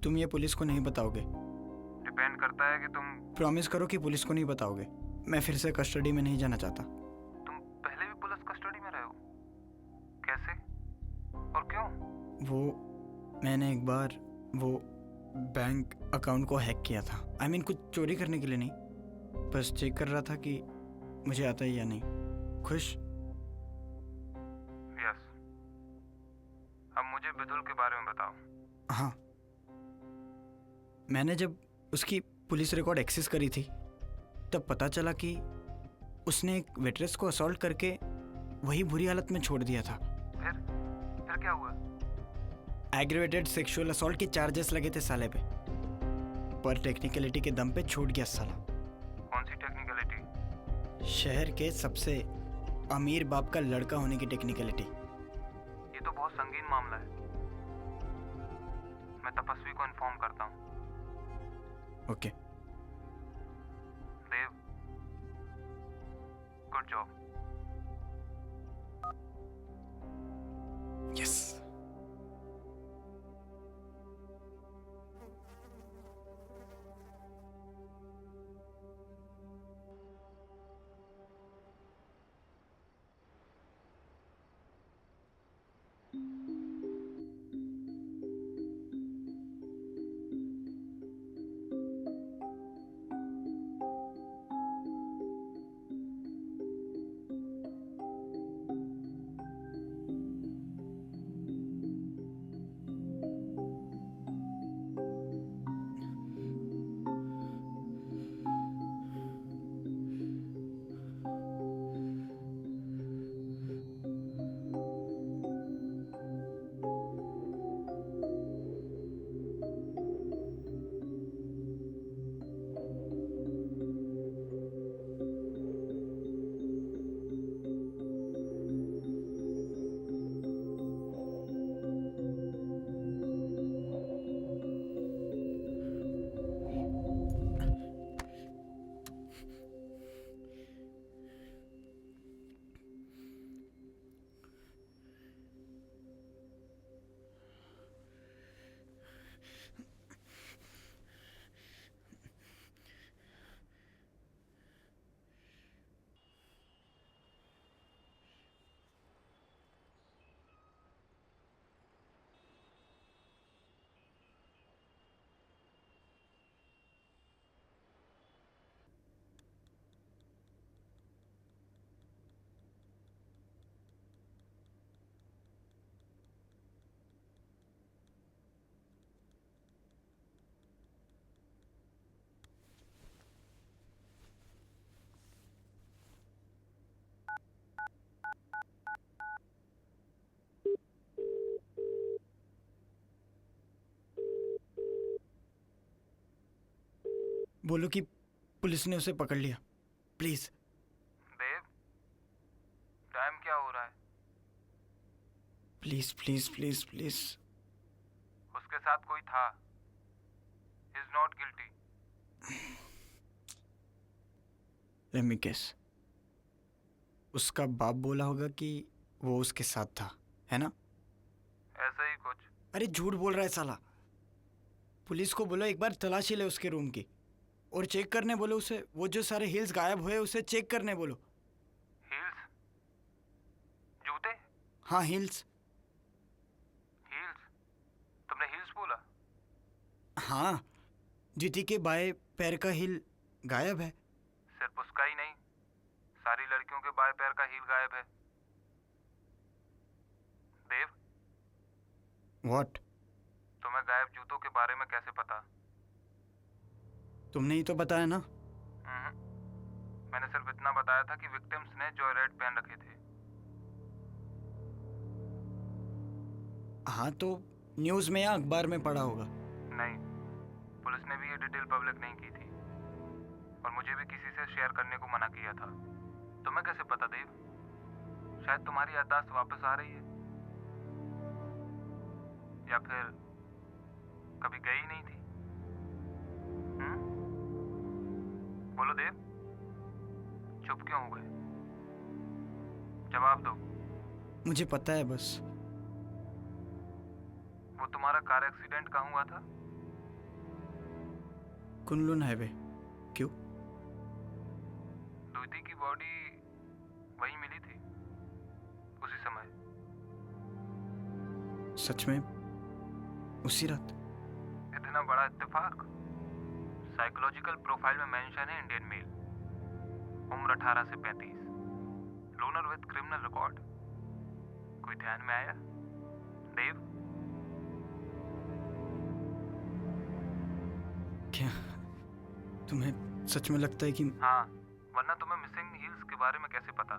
तुम ये पुलिस को नहीं बताओगे। डिपेंड करता है कि तुम प्रॉमिस करो कि पुलिस को नहीं बताओगे। मैं फिर से कस्टडी में नहीं जाना चाहता। तुम पहले भी पुलिस कस्टडी में रहे हो? कैसे और क्यों? मैंने एक बार वो बैंक अकाउंट को हैक किया था। I mean, कुछ चोरी करने के लिए नहीं, बस चेक कर रहा था कि मुझे आता है या नहीं। खुश? यस। अब मुझे बिधुल के बारे में बताओ। हाँ, मैंने जब उसकी पुलिस रिकॉर्ड एक्सेस करी थी तब पता चला कि उसने एक वेट्रेस को असॉल्ट करके वही बुरी हालत में छोड़ दिया था। फिर क्या हुआ? एग्रीवेटेड सेक्सुअल असॉल्ट के चार्जेस लगे थे साले पे, पर टेक्निकलिटी के दम पे छूट गया साला। कौन सी टेक्निकलिटी? शहर के सबसे अमीर बाप का लड़का होने की टेक्निकलिटी। ये तो बहुत संगीन मामला है। मैं तपस्वी को इन्फॉर्म करता हूँ। ओके। देव, गुड जॉब। यस। बोलो कि पुलिस ने उसे पकड़ लिया, प्लीज। देव, टाइम क्या हो रहा है? Please please please please. उसके साथ कोई था। Is not guilty. Let me guess, उसका बाप बोला होगा कि वो उसके साथ था, है ना? ऐसा ही कुछ। अरे झूठ बोल रहा है साला। पुलिस को बोलो एक बार तलाशी ले उसके रूम की, और चेक करने बोलो उसे, वो जो सारे हील्स गायब हुए उसे चेक करने बोलो। हील्स? जूते? हाँ हील्स। हील्स? तुमने हील्स बोला? हाँ, जीती के बाएं पैर का हील गायब है। सिर्फ उसका ही नहीं, सारी लड़कियों के बाएं पैर का हील गायब है। देव, व्हाट? तुम्हें गायब जूतों के बारे में कैसे पता? तुमने ही तो बताया ना। मैंने सिर्फ इतना बताया था कि विक्टिम्स ने जॉयराइड पहन रखे थे। हाँ तो न्यूज़ में या अखबार में पढ़ा होगा। नहीं, पुलिस ने भी ये डिटेल पब्लिक नहीं की थी, और मुझे भी किसी से शेयर करने को मना किया था। तुम्हें कैसे पता देव? शायद तुम्हारी याददाश्त वापस आ रही है, या फिर कभी गई नहीं थी। बोलो देव, चुप क्यों हो गए? जवाब दो। मुझे पता है बस। वो तुम्हारा कार एक्सीडेंट कहाँ हुआ था? Kunlun highway. क्यों? द्विति की बॉडी वहीं मिली थी उसी समय। सच में उसी रात? इतना बड़ा इत्तेफाक। साइकोलॉजिकल प्रोफाइल में मेंशन है इंडियन मेल, उम्र 18 से 35, लोनर विद क्रिमिनल रिकॉर्ड। कोई ध्यान में आया देव? क्या तुम्हें सच में लगता है कि? हाँ, वरना तुम्हें मिसिंग हील्स के बारे में कैसे पता?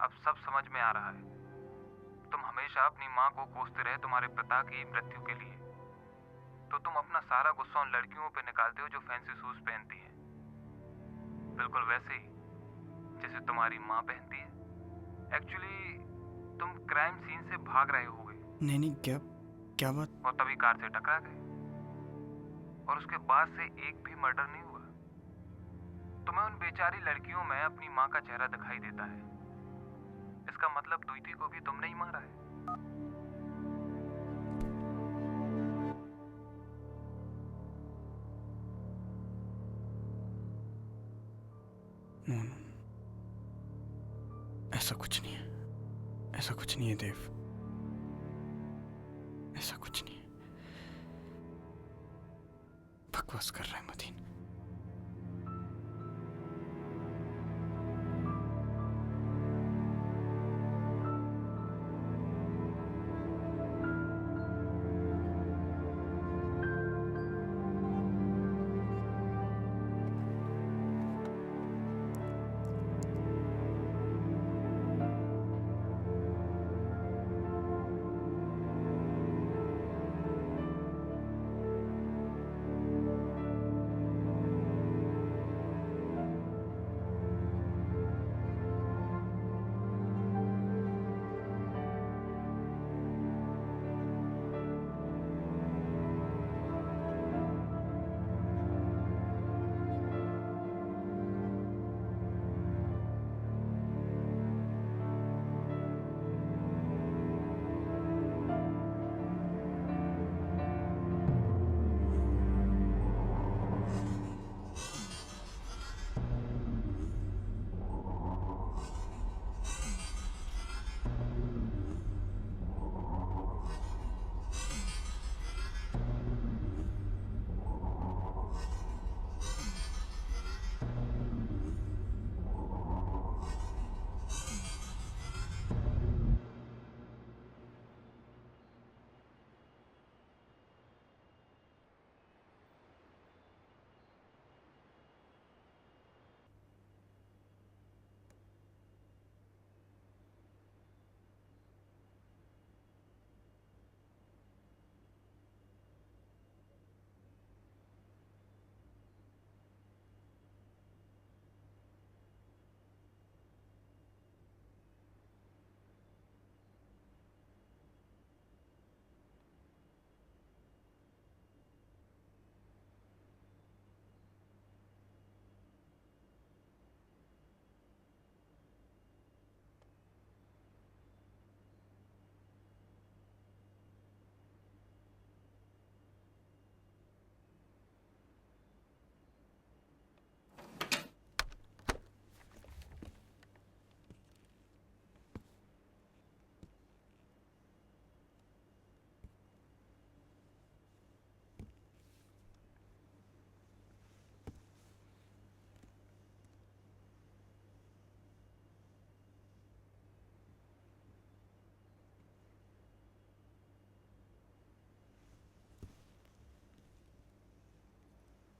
अब सब समझ में आ रहा है। तुम हमेशा अपनी माँ को कोसते रहे तुम्हारे पिता की मृत्यु के लिए, तो तुम अपना सारा गुस्सा उन लड़कियों पे निकालते हो जो फैंसी शूज पहनती हैं, बिल्कुल वैसे ही जैसे तुम्हारी माँ पहनती है। एक्चुअली तुम क्राइम सीन से भाग रहे होगे। नहीं नहीं, क्या क्या बात? और तभी कार से टकरा गए, और उसके बाद से एक भी मर्डर नहीं हुआ। तुम्हें उन बेचारी लड़कियों में अपनी माँ का चेहरा दिखाई देता है। इसका मतलब द्विति को भी तुमने ही मारा है। नो नो, ऐसा कुछ नहीं है, ऐसा कुछ नहीं है देव, ऐसा कुछ नहीं है। बकवास कर रहा है मदीन।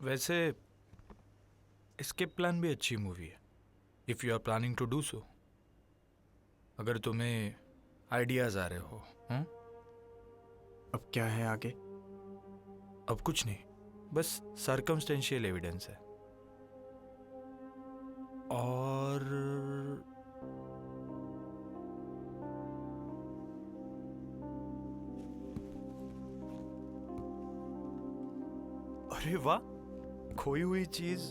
वैसे एस्केप प्लान भी अच्छी मूवी है, if you are planning to do so. अगर तुम्हें आइडियाज आ रहे हो। अब क्या है आगे? अब कुछ नहीं, बस सर्कमस्टेंशियल एविडेंस है। और अरे वाह, खोई हुई चीज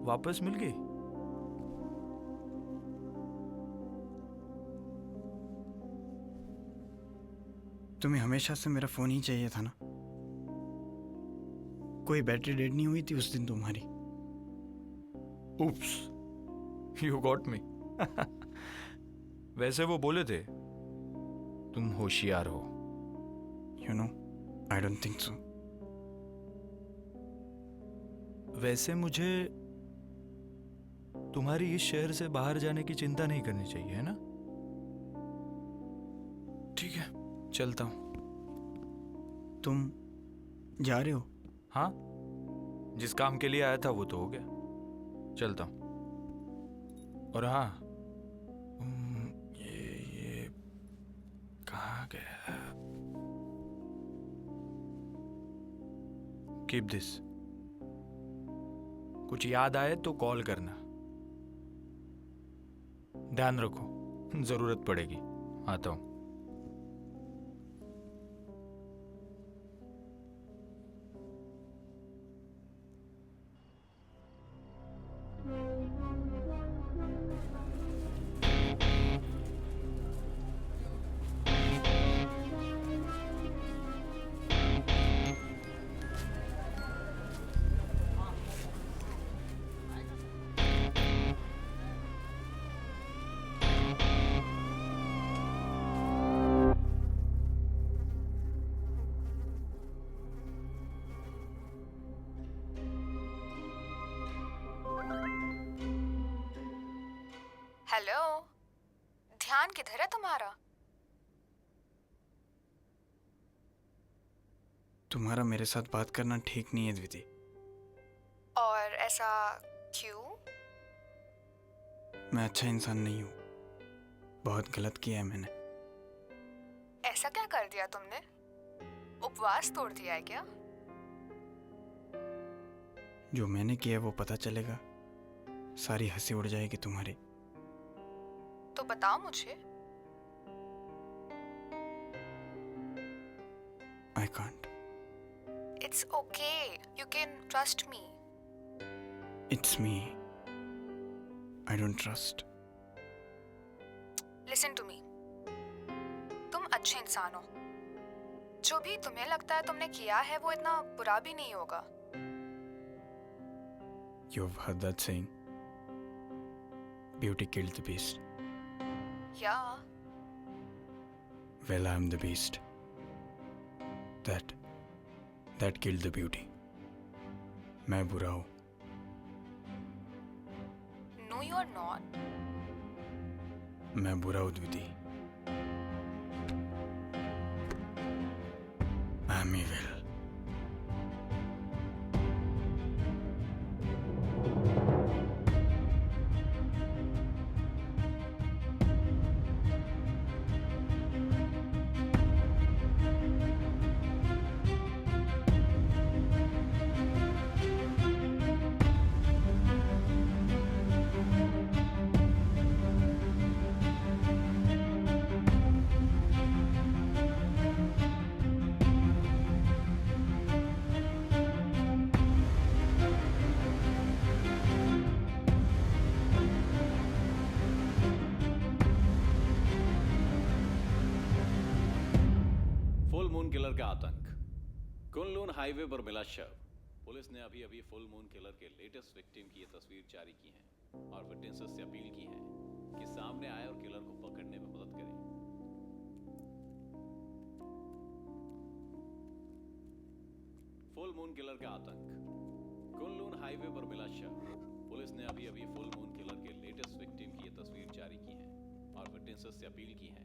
वापस मिल गई। तुम्हें हमेशा से मेरा फोन ही चाहिए था ना? कोई बैटरी डेड नहीं हुई थी उस दिन तुम्हारी? उप्स, यू गॉट मी। वैसे वो बोले थे तुम होशियार हो। You know, I don't think so. वैसे मुझे तुम्हारी इस शहर से बाहर जाने की चिंता नहीं करनी चाहिए, है ना? ठीक है, चलता हूं। तुम जा रहे हो? हाँ, जिस काम के लिए आया था वो तो हो गया, चलता हूं। और हाँ, ये कहाँ गया? कीप दिस, कुछ याद आए तो कॉल करना। ध्यान रखो, जरूरत पड़ेगी। आता हूं। हेलो, ध्यान किधर है तुम्हारा? तुम्हारा मेरे साथ बात करना ठीक नहीं है द्विति। और ऐसा क्यों? मैं अच्छा इंसान नहीं हूँ, बहुत गलत किया है मैंने। ऐसा क्या कर दिया तुमने? उपवास तोड़ दिया है क्या? जो मैंने किया वो पता चलेगा, सारी हंसी उड़ जाएगी तुम्हारी। तो बताओ मुझे। I can't. It's okay, you can trust me. It's me, I don't trust. Listen to me, तुम अच्छे इंसान हो। जो भी तुम्हें लगता है तुमने किया है वो इतना बुरा भी नहीं होगा। You've heard that saying, beauty killed the beast. Yeah. Well, I'm the beast. That killed the beauty. मैं बुरा हूँ। No, you're not. मैं बुरा हूँ द्विति। I'm evil. Full moon killer का आतंक। कुनलून हाईवे पर मिला शव। पुलिस ने अभी अभी फुल मून किलर के लेटेस्ट विक्टिम की ये तस्वीर जारी की है और विटनेसेस से अपील की है कि सामने आए और किलर को पकड़ने में मदद करें। फुल मून किलर का आतंक। कुनलून हाईवे पर मिला शव। पुलिस ने अभी अभी फुल मून किलर के लेटेस्ट विक्टिम की ये तस्वीर जारी की है और विटनेसेस से अपील की है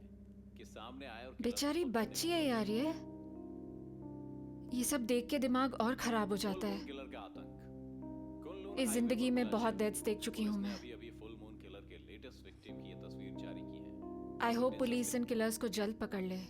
कि सामने आए और बेचारी बच्ची है यार, ये सब देख के दिमाग और खराब हो जाता है। किलर का आतंक। इस जिंदगी में बहुत डेथ्स देख चुकी हूँ मैं। अभी अभी फुल मून किलर के लेटेस्ट विक्टिम की ये तस्वीर जारी की है। I hope police in killers को जल्द पकड़ ले।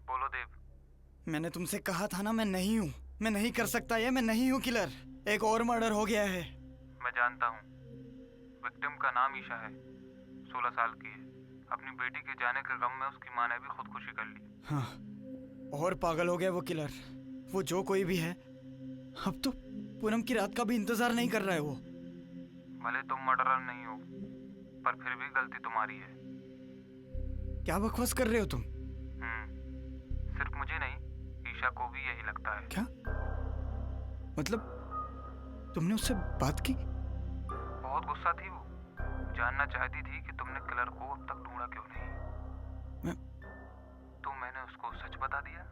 बोलो देव। मैंने तुमसे कहा था ना, मैं नहीं हूँ, मैं नहीं कर सकता ये, मैं नहीं हूँ किलर। एक और मर्डर हो गया है। मैं जानता हूँ। विक्टिम का नाम ईशा है, 16 साल की है। अपनी बेटी के जाने के गम में उसकी माँ ने भी खुदकुशी कर ली। हाँ, और पागल हो गया वो किलर। वो जो कोई भी है, अब तो पूनम की रात का भी इंतजार नहीं कर रहा है वो। भले तुम मर्डरर नहीं हो, पर फिर भी गलती तुम्हारी है। क्या बकवास कर रहे हो तुम? सिर्फ मुझे नहीं, ईशा को भी यही लगता है। क्या मतलब, तुमने उससे बात की? बहुत गुस्सा थी वो, जानना चाहती थी कि तुमने किलर को अब तक ढूंढा क्यों नहीं। मैं तो मैंने उसको सच बता दिया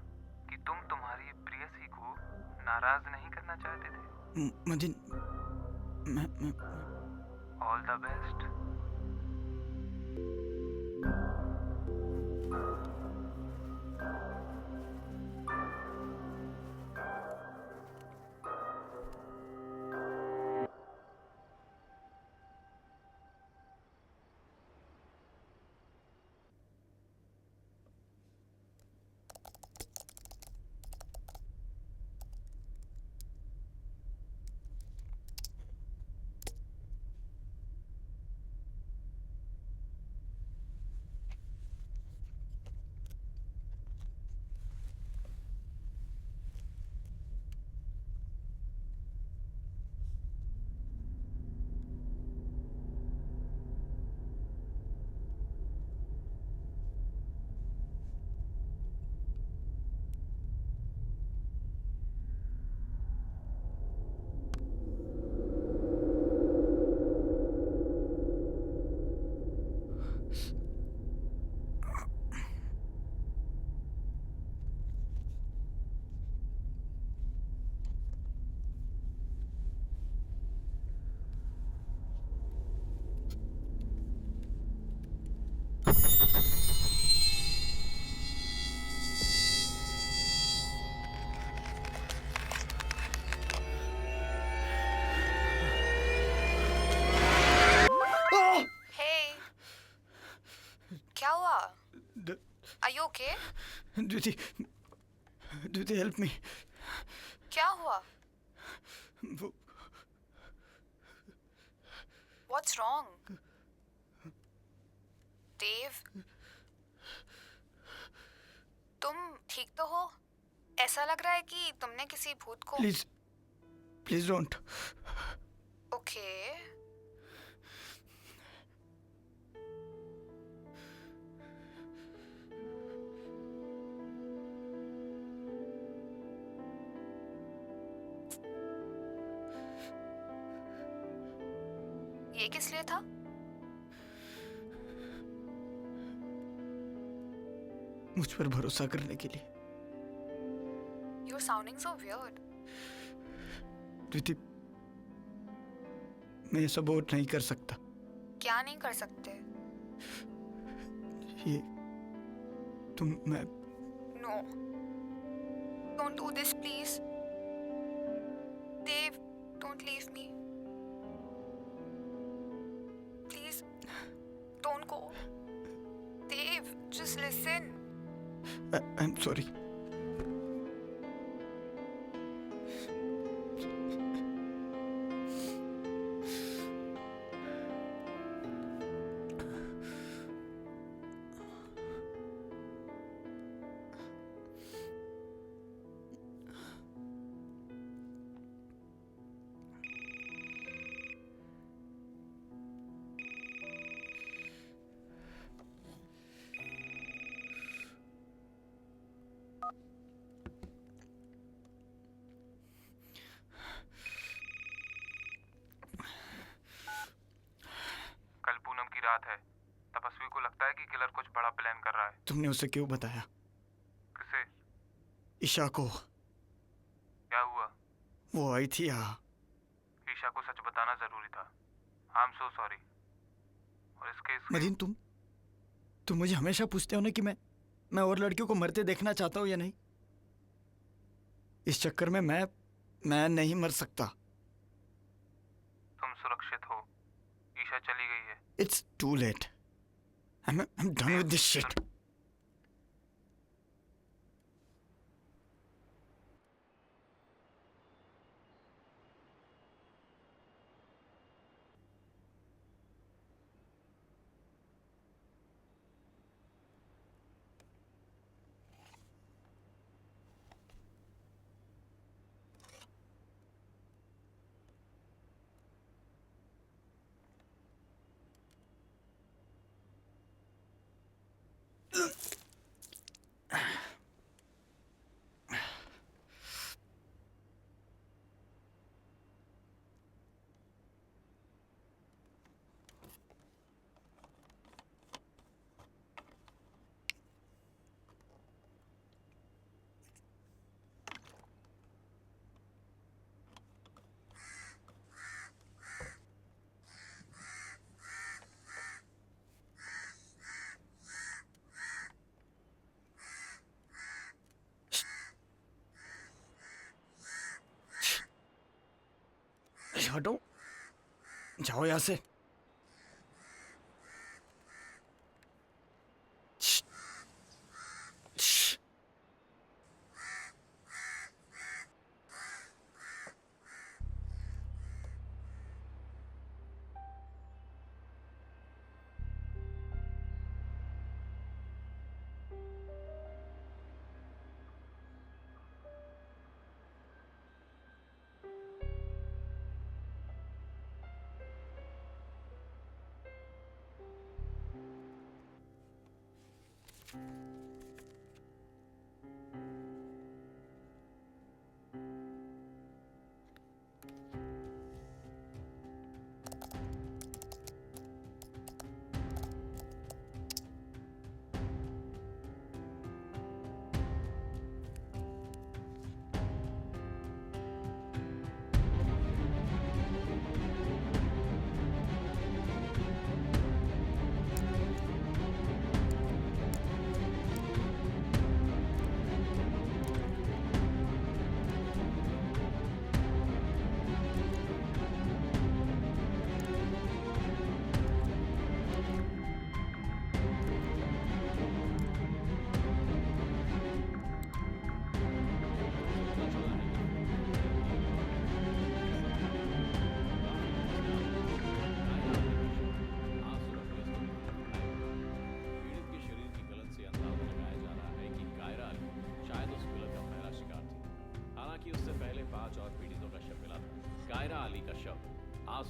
कि तुम तुम्हारी प्रेयसी को नाराज नहीं करना चाहते थे। मुझे मैं all the best. Are you okay? Diti, help me. क्या हुआ? What's wrong? Dave? तुम ठीक तो हो? ऐसा लग रहा है कि तुमने किसी भूत को... Please don't. Okay. ये किस लिए था? मुझ पर भरोसा करने के लिए। You're sounding so weird. द्विति, मैं ये सब और नहीं कर सकता। क्या नहीं कर सकते? ये मैं No. Don't do this, please. Dave, don't leave me. Please, don't go. Dave, just listen. I'm sorry. याद है, तपस्वी को लगता है कि किलर कुछ बड़ा प्लान कर रहा है। तुमने उसे क्यों बताया? किसे? ईशा को। क्या हुआ? वो आई थी यहाँ। ईशा को सच बताना जरूरी था। I am so sorry. और इसके मदीन, तुम मुझे हमेशा पूछते हो ना कि मैं और लड़कियों को मरते देखना चाहता हूँ या नहीं। इस चक्कर में मैं नहीं मर सकता। तुम सुरक्षित हो, ईशा चली गई है। It's too late. I'm done with this shit. हटो, जाओ यहाँ से।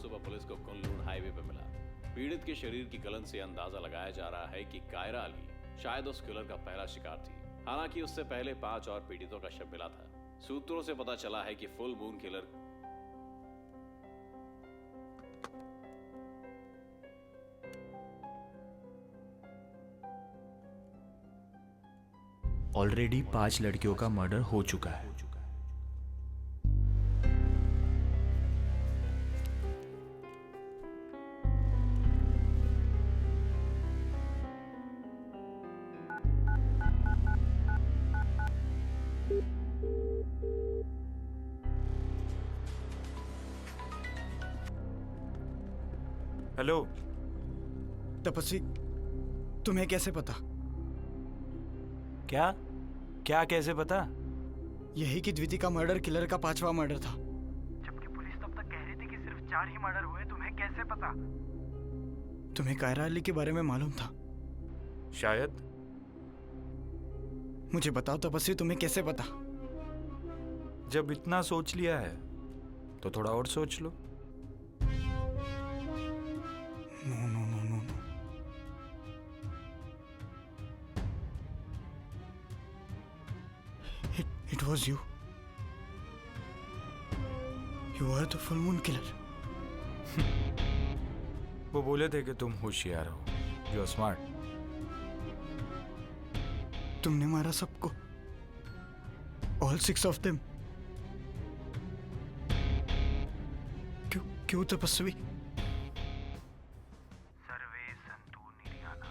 सुबह पुलिस को कुनलून हाईवे पर मिला। पीड़ित के शरीर की गलन से अंदाजा लगाया जा रहा है कि कायरा अली शायद उस किलर का पहला शिकार थी। हालांकि उससे पहले 5 और पीड़ितों का शव मिला था। सूत्रों से पता चला है कि फुल मून किलर ऑलरेडी 5 लड़कियों का मर्डर हो चुका है। हेलो तपस्वी, तुम्हें कैसे पता? क्या क्या कैसे पता? यही कि द्विति का मर्डर किलर का 5वां मर्डर था। जबकि पुलिस तब तक कह रही थी कि सिर्फ 4 ही मर्डर हुए। तुम्हें कैसे पता? तुम्हें कायरा अली के बारे में मालूम था? शायद। मुझे बताओ तपस्वी, तुम्हें कैसे पता? जब इतना सोच लिया है तो थोड़ा और सोच लो। No, no, no, no, no. It was you. You were the full moon killer. वो बोले थे कि तुम होशियार हो, यू आर स्मार्ट। तुमने मारा सबको, ऑल 6 of them। क्यों क्यों तपस्वी? सर्वे संतु निर्याना।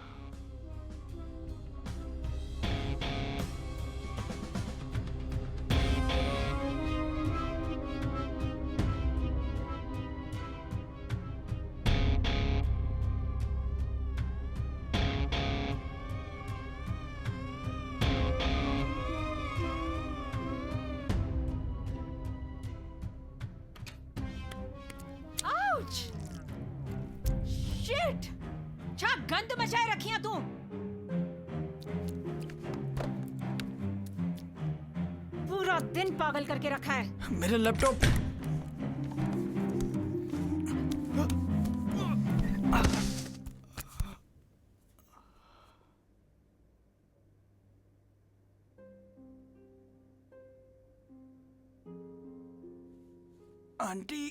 आउच! शिट! क्या गंद मचाए रखी है तू? पूरा दिन पागल करके रखा है। मेरा laptop. Aunty,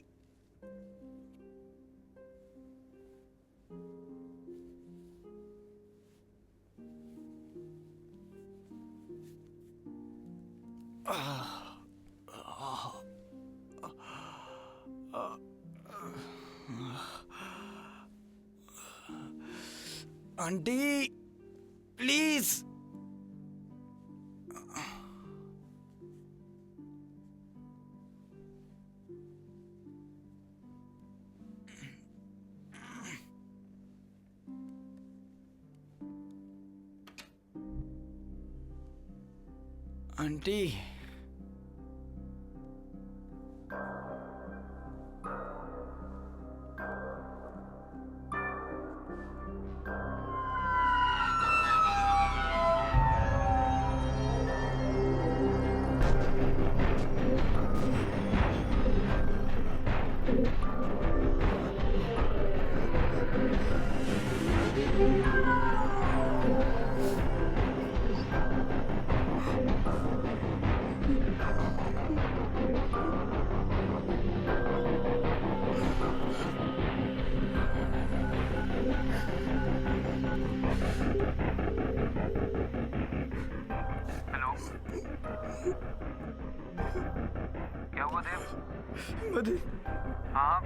aunty please. Aunty, hello, क्या हुआ देव? मदन, हाँ,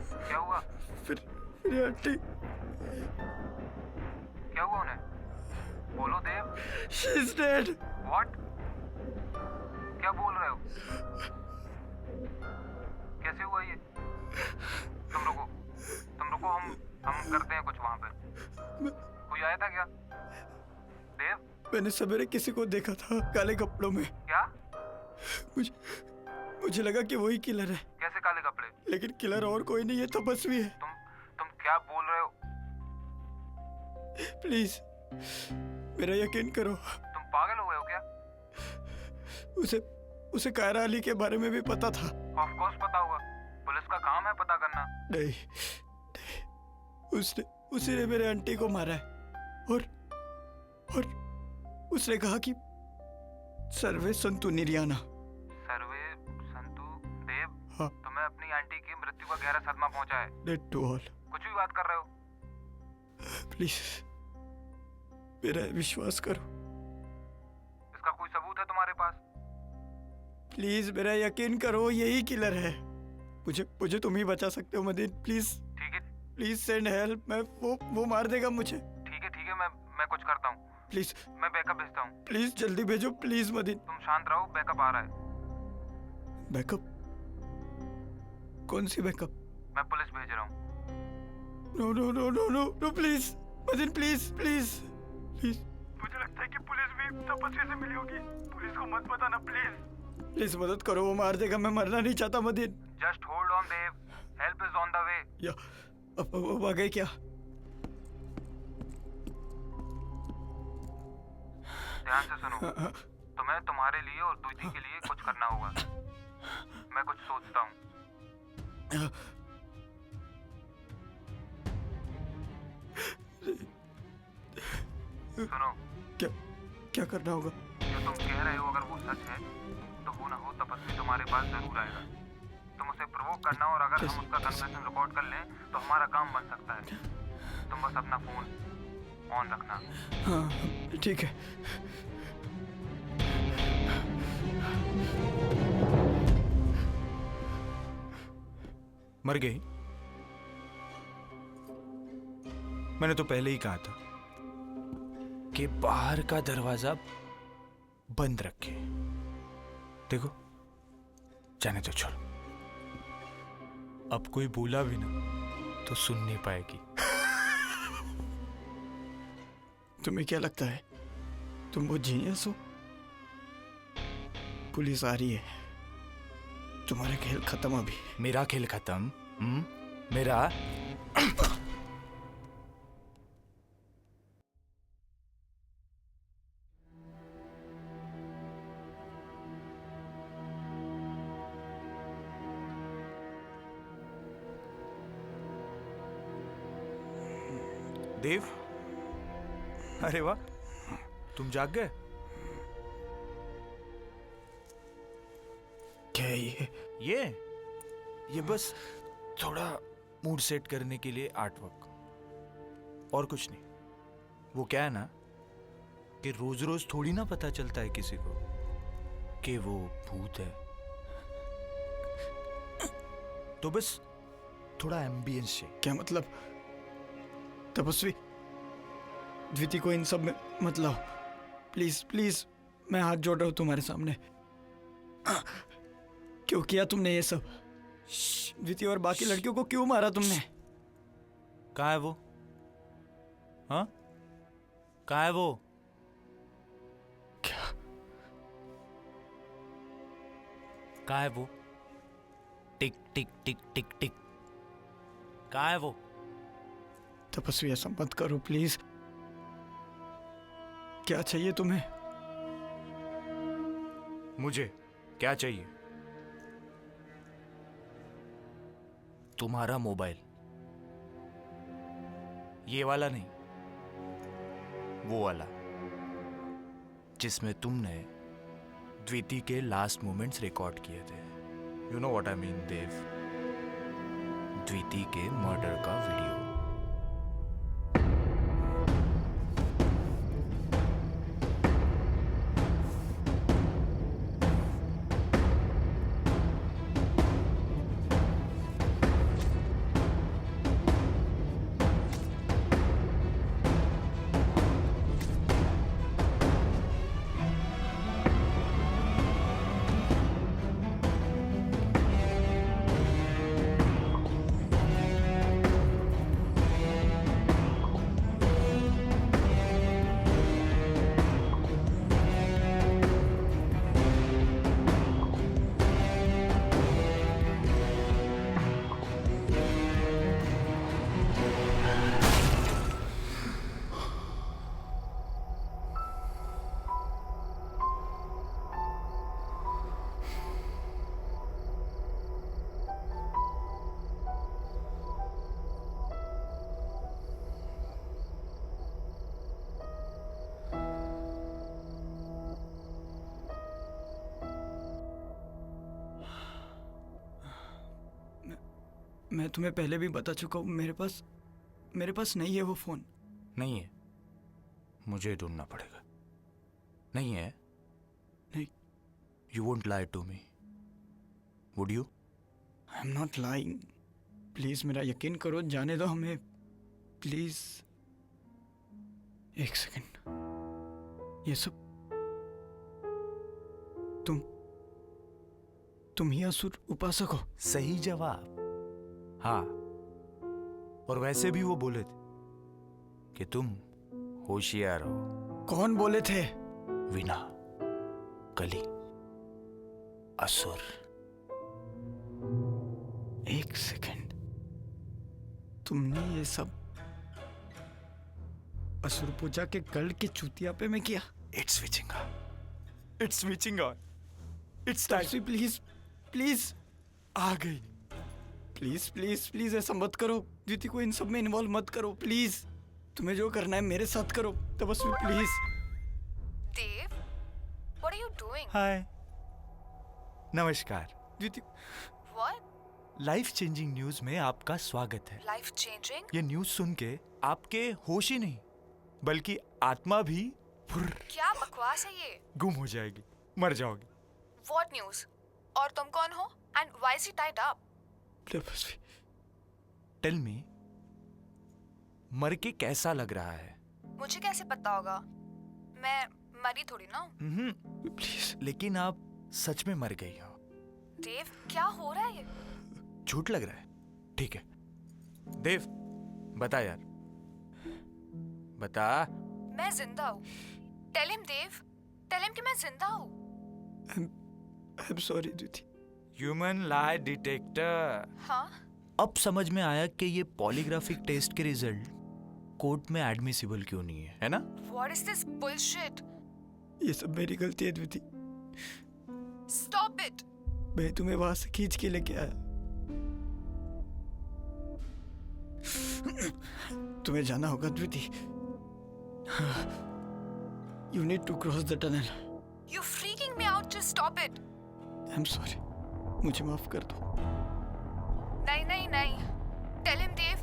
क्या हुआ? फिर आंटी, क्या हुआ उन्हें? बोलो Dev. She is dead. What? क्या बोल रहे हो? कैसे हुआ ये? तुम रुको, हम करते हैं कुछ वहां पे। कोई आया था क्या? देव? मैंने सवेरे किसी को देखा था काले कपड़ों में। क्या? मुझे लगा कि वही किलर है, कैसे काले कपड़े? लेकिन किलर और कोई नहीं है, तपस्वी है। तुम क्या बोल रहे हो? प्लीज मेरा यकीन करो। तुम पागल हो गए हो क्या? उसे कायरा अली के बारे में भी पता था। ऑफ कोर्स पता हुआ, पुलिस का काम है पता करना। नहीं, उसी ने मेरे आंटी को मारा है और उसने कहा कि सर्वे संतु निर्याना। सर्वे संतु देव? हाँ। तुम्हें अपनी आंटी की मृत्यु का गहरा सदमा पहुंचा है। Dead to all. कुछ भी बात कर रहे हो? प्लीज मेरा विश्वास करो। इसका कोई सबूत है तुम्हारे पास? प्लीज मेरा यकीन करो, यही किलर है। मुझे तुम ही बचा सकते हो मदीन, प्लीज। ठीक है, प्लीज सेंड हेल्प। वो मार देगा मुझे। ठीक है, मैं कुछ करता हूँ। प्लीज मैं बैकअप भेजता हूँ। प्लीज जल्दी भेजो, प्लीज मदीन। तुम शांत रहो, बैकअप आ रहा है। बैकअप? कौन सी बैकअप? मैं पुलिस भेज रहा हूँ। No please Madeen, please please please. मुझे लगता है कि पुलिस भी तपस्वी से मिली होगी। पुलिस को मत बताना प्लीज। प्लीज मदद करो, वो मार देगा। मैं मरना नहीं चाहता Madeen. Just hold on Dev, help is on the way. या अब आ गए क्या? ध्यान से सुनो, तुम्हें तुम्हारे लिए और दूजी के लिए कुछ करना होगा। मैं कुछ सोचता हूँ। सुनो, क्या करना होगा? जो तुम कह रहे हो अगर वो सच है तो हो ना हो तपस्वी तुम्हारे पास जरूर आएगा। तुम उसे प्रोवोक करना और अगर हम उसका कन्वर्सेशन रिकॉर्ड कर लें तो हमारा काम बन सकता है। तुम बस अपना फोन ऑन रखना। हाँ ठीक है। मर गई? मैंने तो पहले ही कहा था कि बाहर का दरवाजा बंद रखे। देखो जाने तो छोड़, अब कोई बोला भी ना तो सुन नहीं पाएगी। तुम्हें क्या लगता है तुम वो जीनियस हो? पुलिस आ रही है, तुम्हारा खेल खत्म अभी। मेरा खेल खत्म? मेरा? देव, अरे वाह, तुम जाग गए? क्या है ये बस थोड़ा मूड सेट करने के लिए आर्ट वर्क, और कुछ नहीं। वो क्या है ना कि रोज रोज थोड़ी ना पता चलता है किसी को कि वो भूत है, तो बस थोड़ा एम्बियंस चाहिए। क्या मतलब? तपस्वी, द्विति को इन सब में मत लाओ प्लीज प्लीज, मैं हाथ जोड़ रहा हूं तुम्हारे सामने। क्यों किया तुमने ये सब? द्विति और बाकी लड़कियों को क्यों मारा तुमने? कहाँ है वो? हाँ, कहाँ है वो? क्या? कहाँ है वो? टिक टिक टिक टिक टिक, कहाँ है वो? तपस्वी ऐसा मत करो प्लीज। क्या चाहिए तुम्हें? मुझे क्या चाहिए? तुम्हारा मोबाइल, ये वाला नहीं, वो वाला जिसमें तुमने द्विति के लास्ट मोमेंट्स रिकॉर्ड किए थे। You know what I mean Dev, Dwiti के मर्डर का वीडियो। मैं तुम्हें पहले भी बता चुका हूँ, मेरे पास नहीं है वो फोन। नहीं है? मुझे ढूंढना पड़ेगा। नहीं है? नहीं। You won't lie to me, would you? I am not lying, please मेरा यकीन करो, जाने दो हमें प्लीज। एक सेकंड, ये सब तुम ही असुर उपासक हो? सही जवाब। हाँ, और वैसे भी वो बोले थे कि तुम होशियार हो। कौन बोले थे? वीणा, कली, असुर। एक सेकंड, तुमने ये सब असुर पूजा के कल के चूतिया पे में किया? It's switching on, it's switching on, it's time. Please please आ गई। प्लीज प्लीज प्लीज ऐसा मत करो, द्विति को इन सब में इन्वॉल्व मत करो प्लीज। तुम्हें जो करना है मेरे साथ करो Tapasvi, please. Dev, what are you doing? Hi, नमस्कार। Dwiti, What? Life changing news में आपका स्वागत है। Life changing? ये न्यूज सुन के आपके होश ही नहीं बल्कि आत्मा भी क्या बकवास है ये? गुम हो जाएगी, मर जाओगी। What news? और तुम कौन हो? And why is he tied up? Tell me, मर के कैसा लग रहा है? मुझे कैसे पता होगा? मैं मरी थोड़ी ना। प्लीज, लेकिन आप सच में मर गई हो। देव, क्या हो रहा है ये? झूठ लग रहा है? ठीक है देव, बता यार, बता। मैं जिंदा हूँ। Tell him, देव। Tell him कि मैं जिंदा हूँ। I'm sorry, Dwiti. Human lie detector. हाँ? अब समझ में आया कि ये पॉलीग्राफिक टेस्ट के रिजल्ट कोर्ट में एडमिसिबल क्यों नहीं है ना? What is this bullshit? ये सब मेरी गलती है द्विति। Stop it! मैं तुम्हें वहां से खींच के लेके आया। तुम्हें जाना होगा द्विति। You need to cross the tunnel. You're freaking me out. Just stop it. I'm sorry. मुझे माफ कर दो। नहीं नहीं नहीं। Tell him, देव।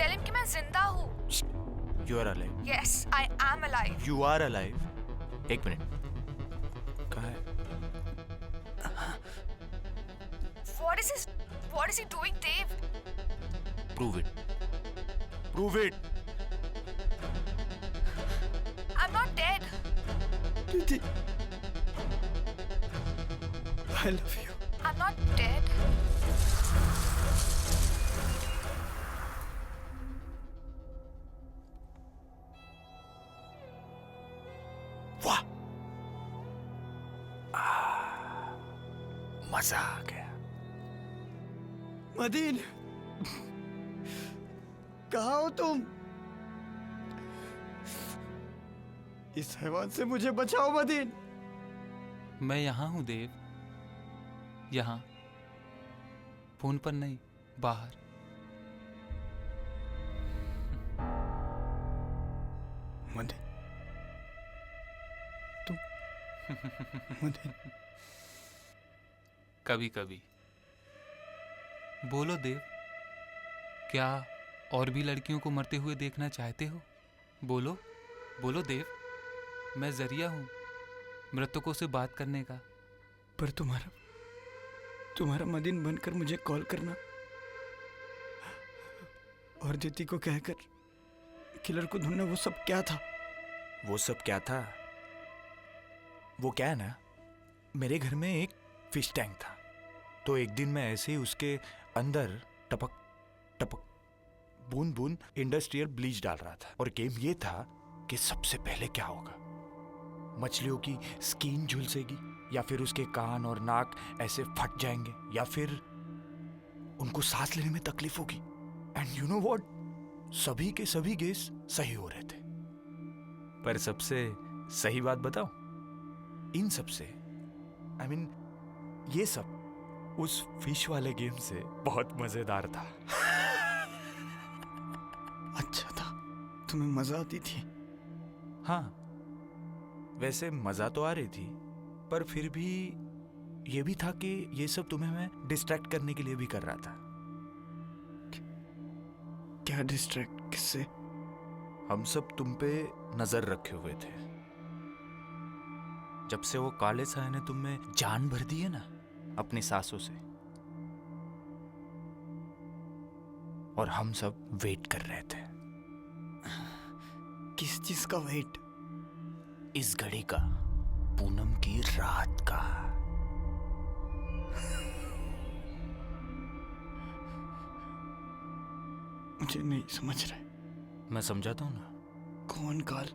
Tell him कि मैं जिंदा हूँ। You are alive. Yes, I am alive. You are alive. एक मिनट, कहाँ है? What is this? What is he doing, Dave? Prove it. Prove it. I'm not dead. द्विति, I love you. I'm not dead. वाह, मजा आ गया। Medina, कहाँ हो तुम? इस हैवान से मुझे बचाओ मदीन। मैं यहाँ हूँ देव, यहाँ, फोन पर नहीं, बाहर। मदीन, तुम मदीन। कभी कभी। बोलो देव, क्या और भी लड़कियों को मरते हुए देखना चाहते हो? बोलो, बोलो देव, मैं जरिया हूँ मृतकों से बात करने का। पर तुम्हारा मदीन बनकर मुझे कॉल करना और द्विति को कहकर किलर को ढूंढना, वो सब क्या था? वो सब क्या था? वो क्या है ना, मेरे घर में एक फिश टैंक था, तो एक दिन मैं ऐसे ही उसके अंदर टपक टपक बूंद बूंद इंडस्ट्रियल ब्लीच डाल रहा था, और गेम ये था कि सबसे पहले क्या होगा, मछलियों की स्किन झुलसेगी, या फिर उसके कान और नाक ऐसे फट जाएंगे, या फिर उनको सांस लेने में तकलीफ होगी। एंड यू नो व्हाट, सभी के सभी गेस सही हो रहे थे। पर सबसे सही बात बताओ, इन सब से आई मीन ये सब उस फिश वाले गेम से बहुत मजेदार था। अच्छा था, तुम्हें मजा आती थी? हाँ, वैसे मजा तो आ रही थी, पर फिर भी ये भी था कि ये सब तुम्हें मैं डिस्ट्रैक्ट करने के लिए भी कर रहा था। क्या डिस्ट्रैक्ट? किससे? हम सब तुम पे नजर रखे हुए थे। जब से वो काले साये ने तुम में जान भर दी है ना अपनी सांसों से, और हम सब वेट कर रहे थे। किस चीज का वेट? इस घड़ी का, पूनम की रात का। मुझे नहीं समझ रहे। मैं समझाता हूं ना। कौन काल?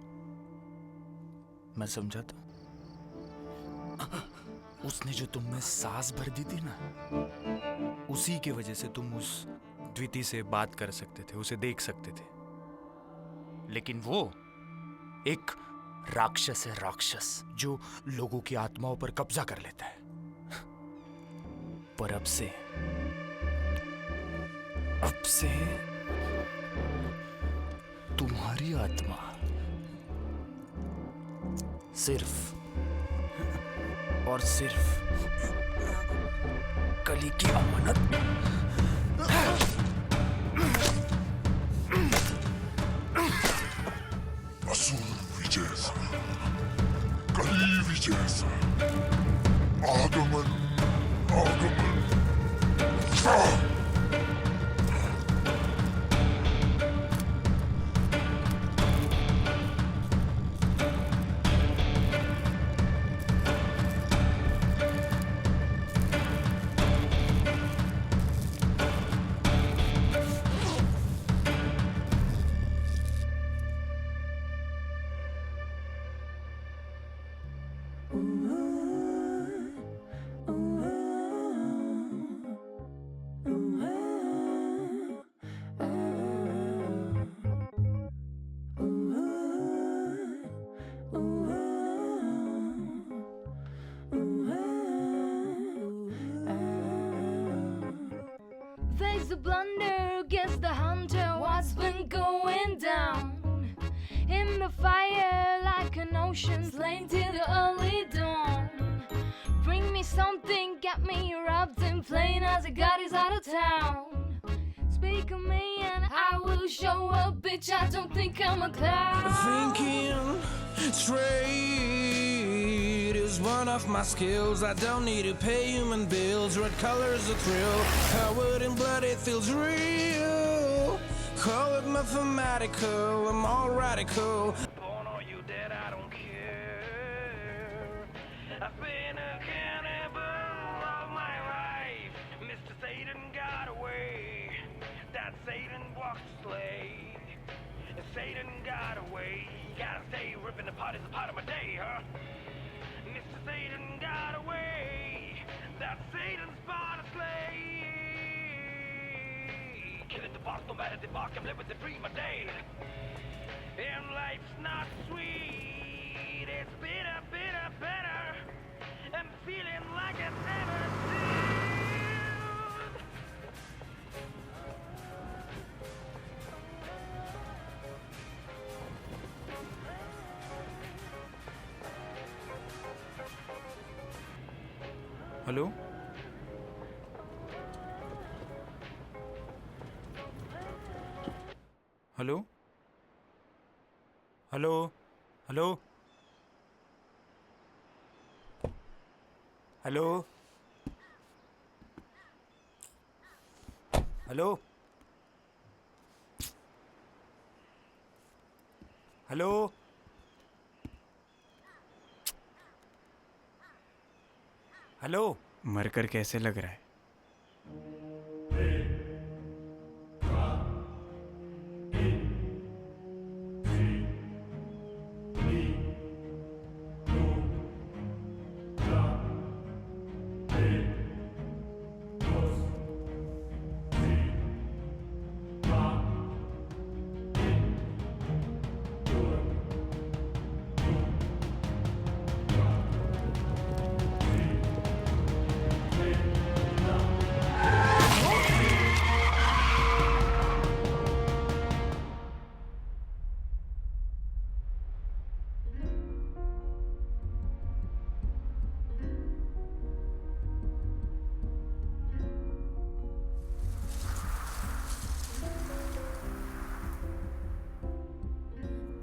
मैं समझाता हूं। उसने जो तुम में सांस भर दी थी ना, उसी की वजह से तुम उस द्विति से बात कर सकते थे, उसे देख सकते थे। लेकिन वो एक राक्षस है, राक्षस जो लोगों की आत्माओं पर कब्जा कर लेता है। पर अब से तुम्हारी आत्मा सिर्फ और सिर्फ कली की अमानत Face the blunder against the hunter. What's been going down? In the fire like an ocean, slain till the early dawn. Bring me something, get me erupting, plain as a god is out of town. Speak of me and I will show up, bitch. I don't think I'm a clown. Thinking straight is one of my skills. I don't need to pay human bills. Red color's a thrill. Covered in blood, it feels real. Call it mathematical, I'm all radical. Born or you dead, I don't care. I've been a cannibal all my life. Mr. Satan got away. That Satan walks the slay. Satan got away. Gotta say, ripping apart is a part of my day, huh? Mr. Satan got away. That Satan's part of slay. Killing the boss, no matter the bark, I'm living the dream of day. And life's not sweet, it's bitter, bitter, bitter. I'm feeling like I've never seen. Hello hello hello hello hello hello hello hello मरकर कैसे लग रहा है?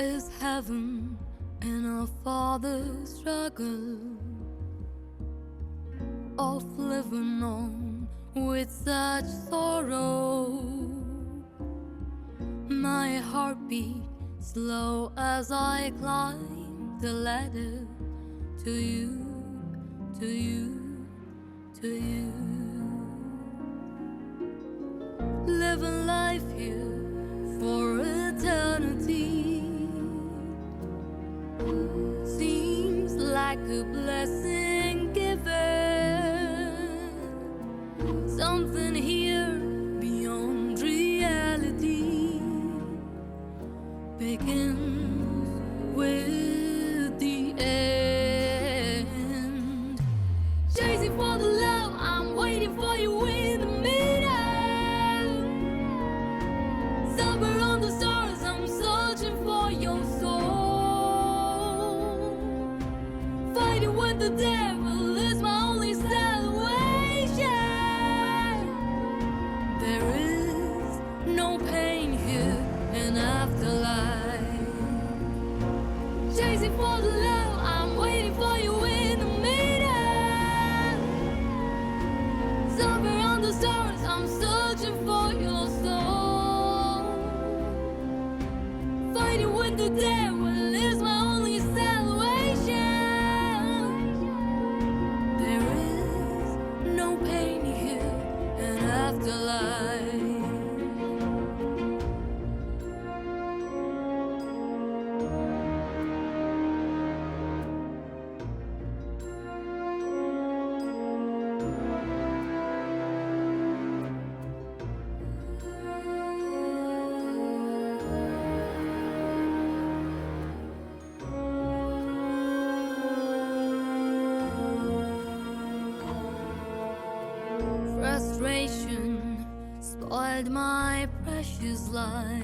Is heaven in our father's struggle of living on with such sorrow? My heartbeat slow as I climb the ladder to you, to you, to you. Living life here for eternity seems like a blessing given. Something here beyond reality begins with the end. Chasing for the love, I'm waiting for you in the middle. Somewhere on the stars, I'm searching for your soul. Fighting with the devil is my only salvation. There is no pain here in afterlife. the devil is my only salvation. There is no pain here in afterlife. Frustration spoiled my precious life,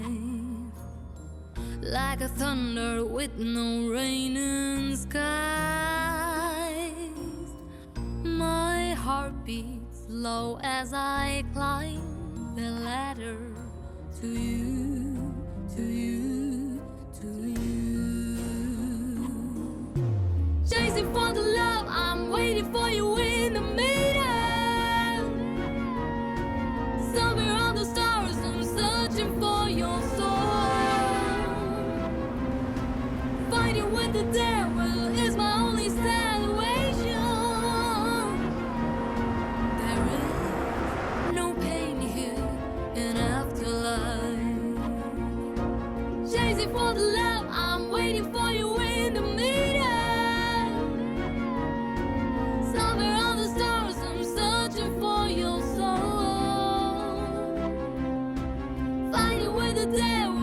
like a thunder with no rain in skies. My heart beats low as I climb the ladder to you, to you, to you. Chasing for the love, I'm waiting for you in the middle. Somewhere on the stars, I'm searching for your soul. Fighting with the devil is my only salvation. There is no pain here in afterlife. Chasing for the love, I'm waiting for you in the middle. Somewhere on the stars, I'm searching for your soul. Fighting with the devil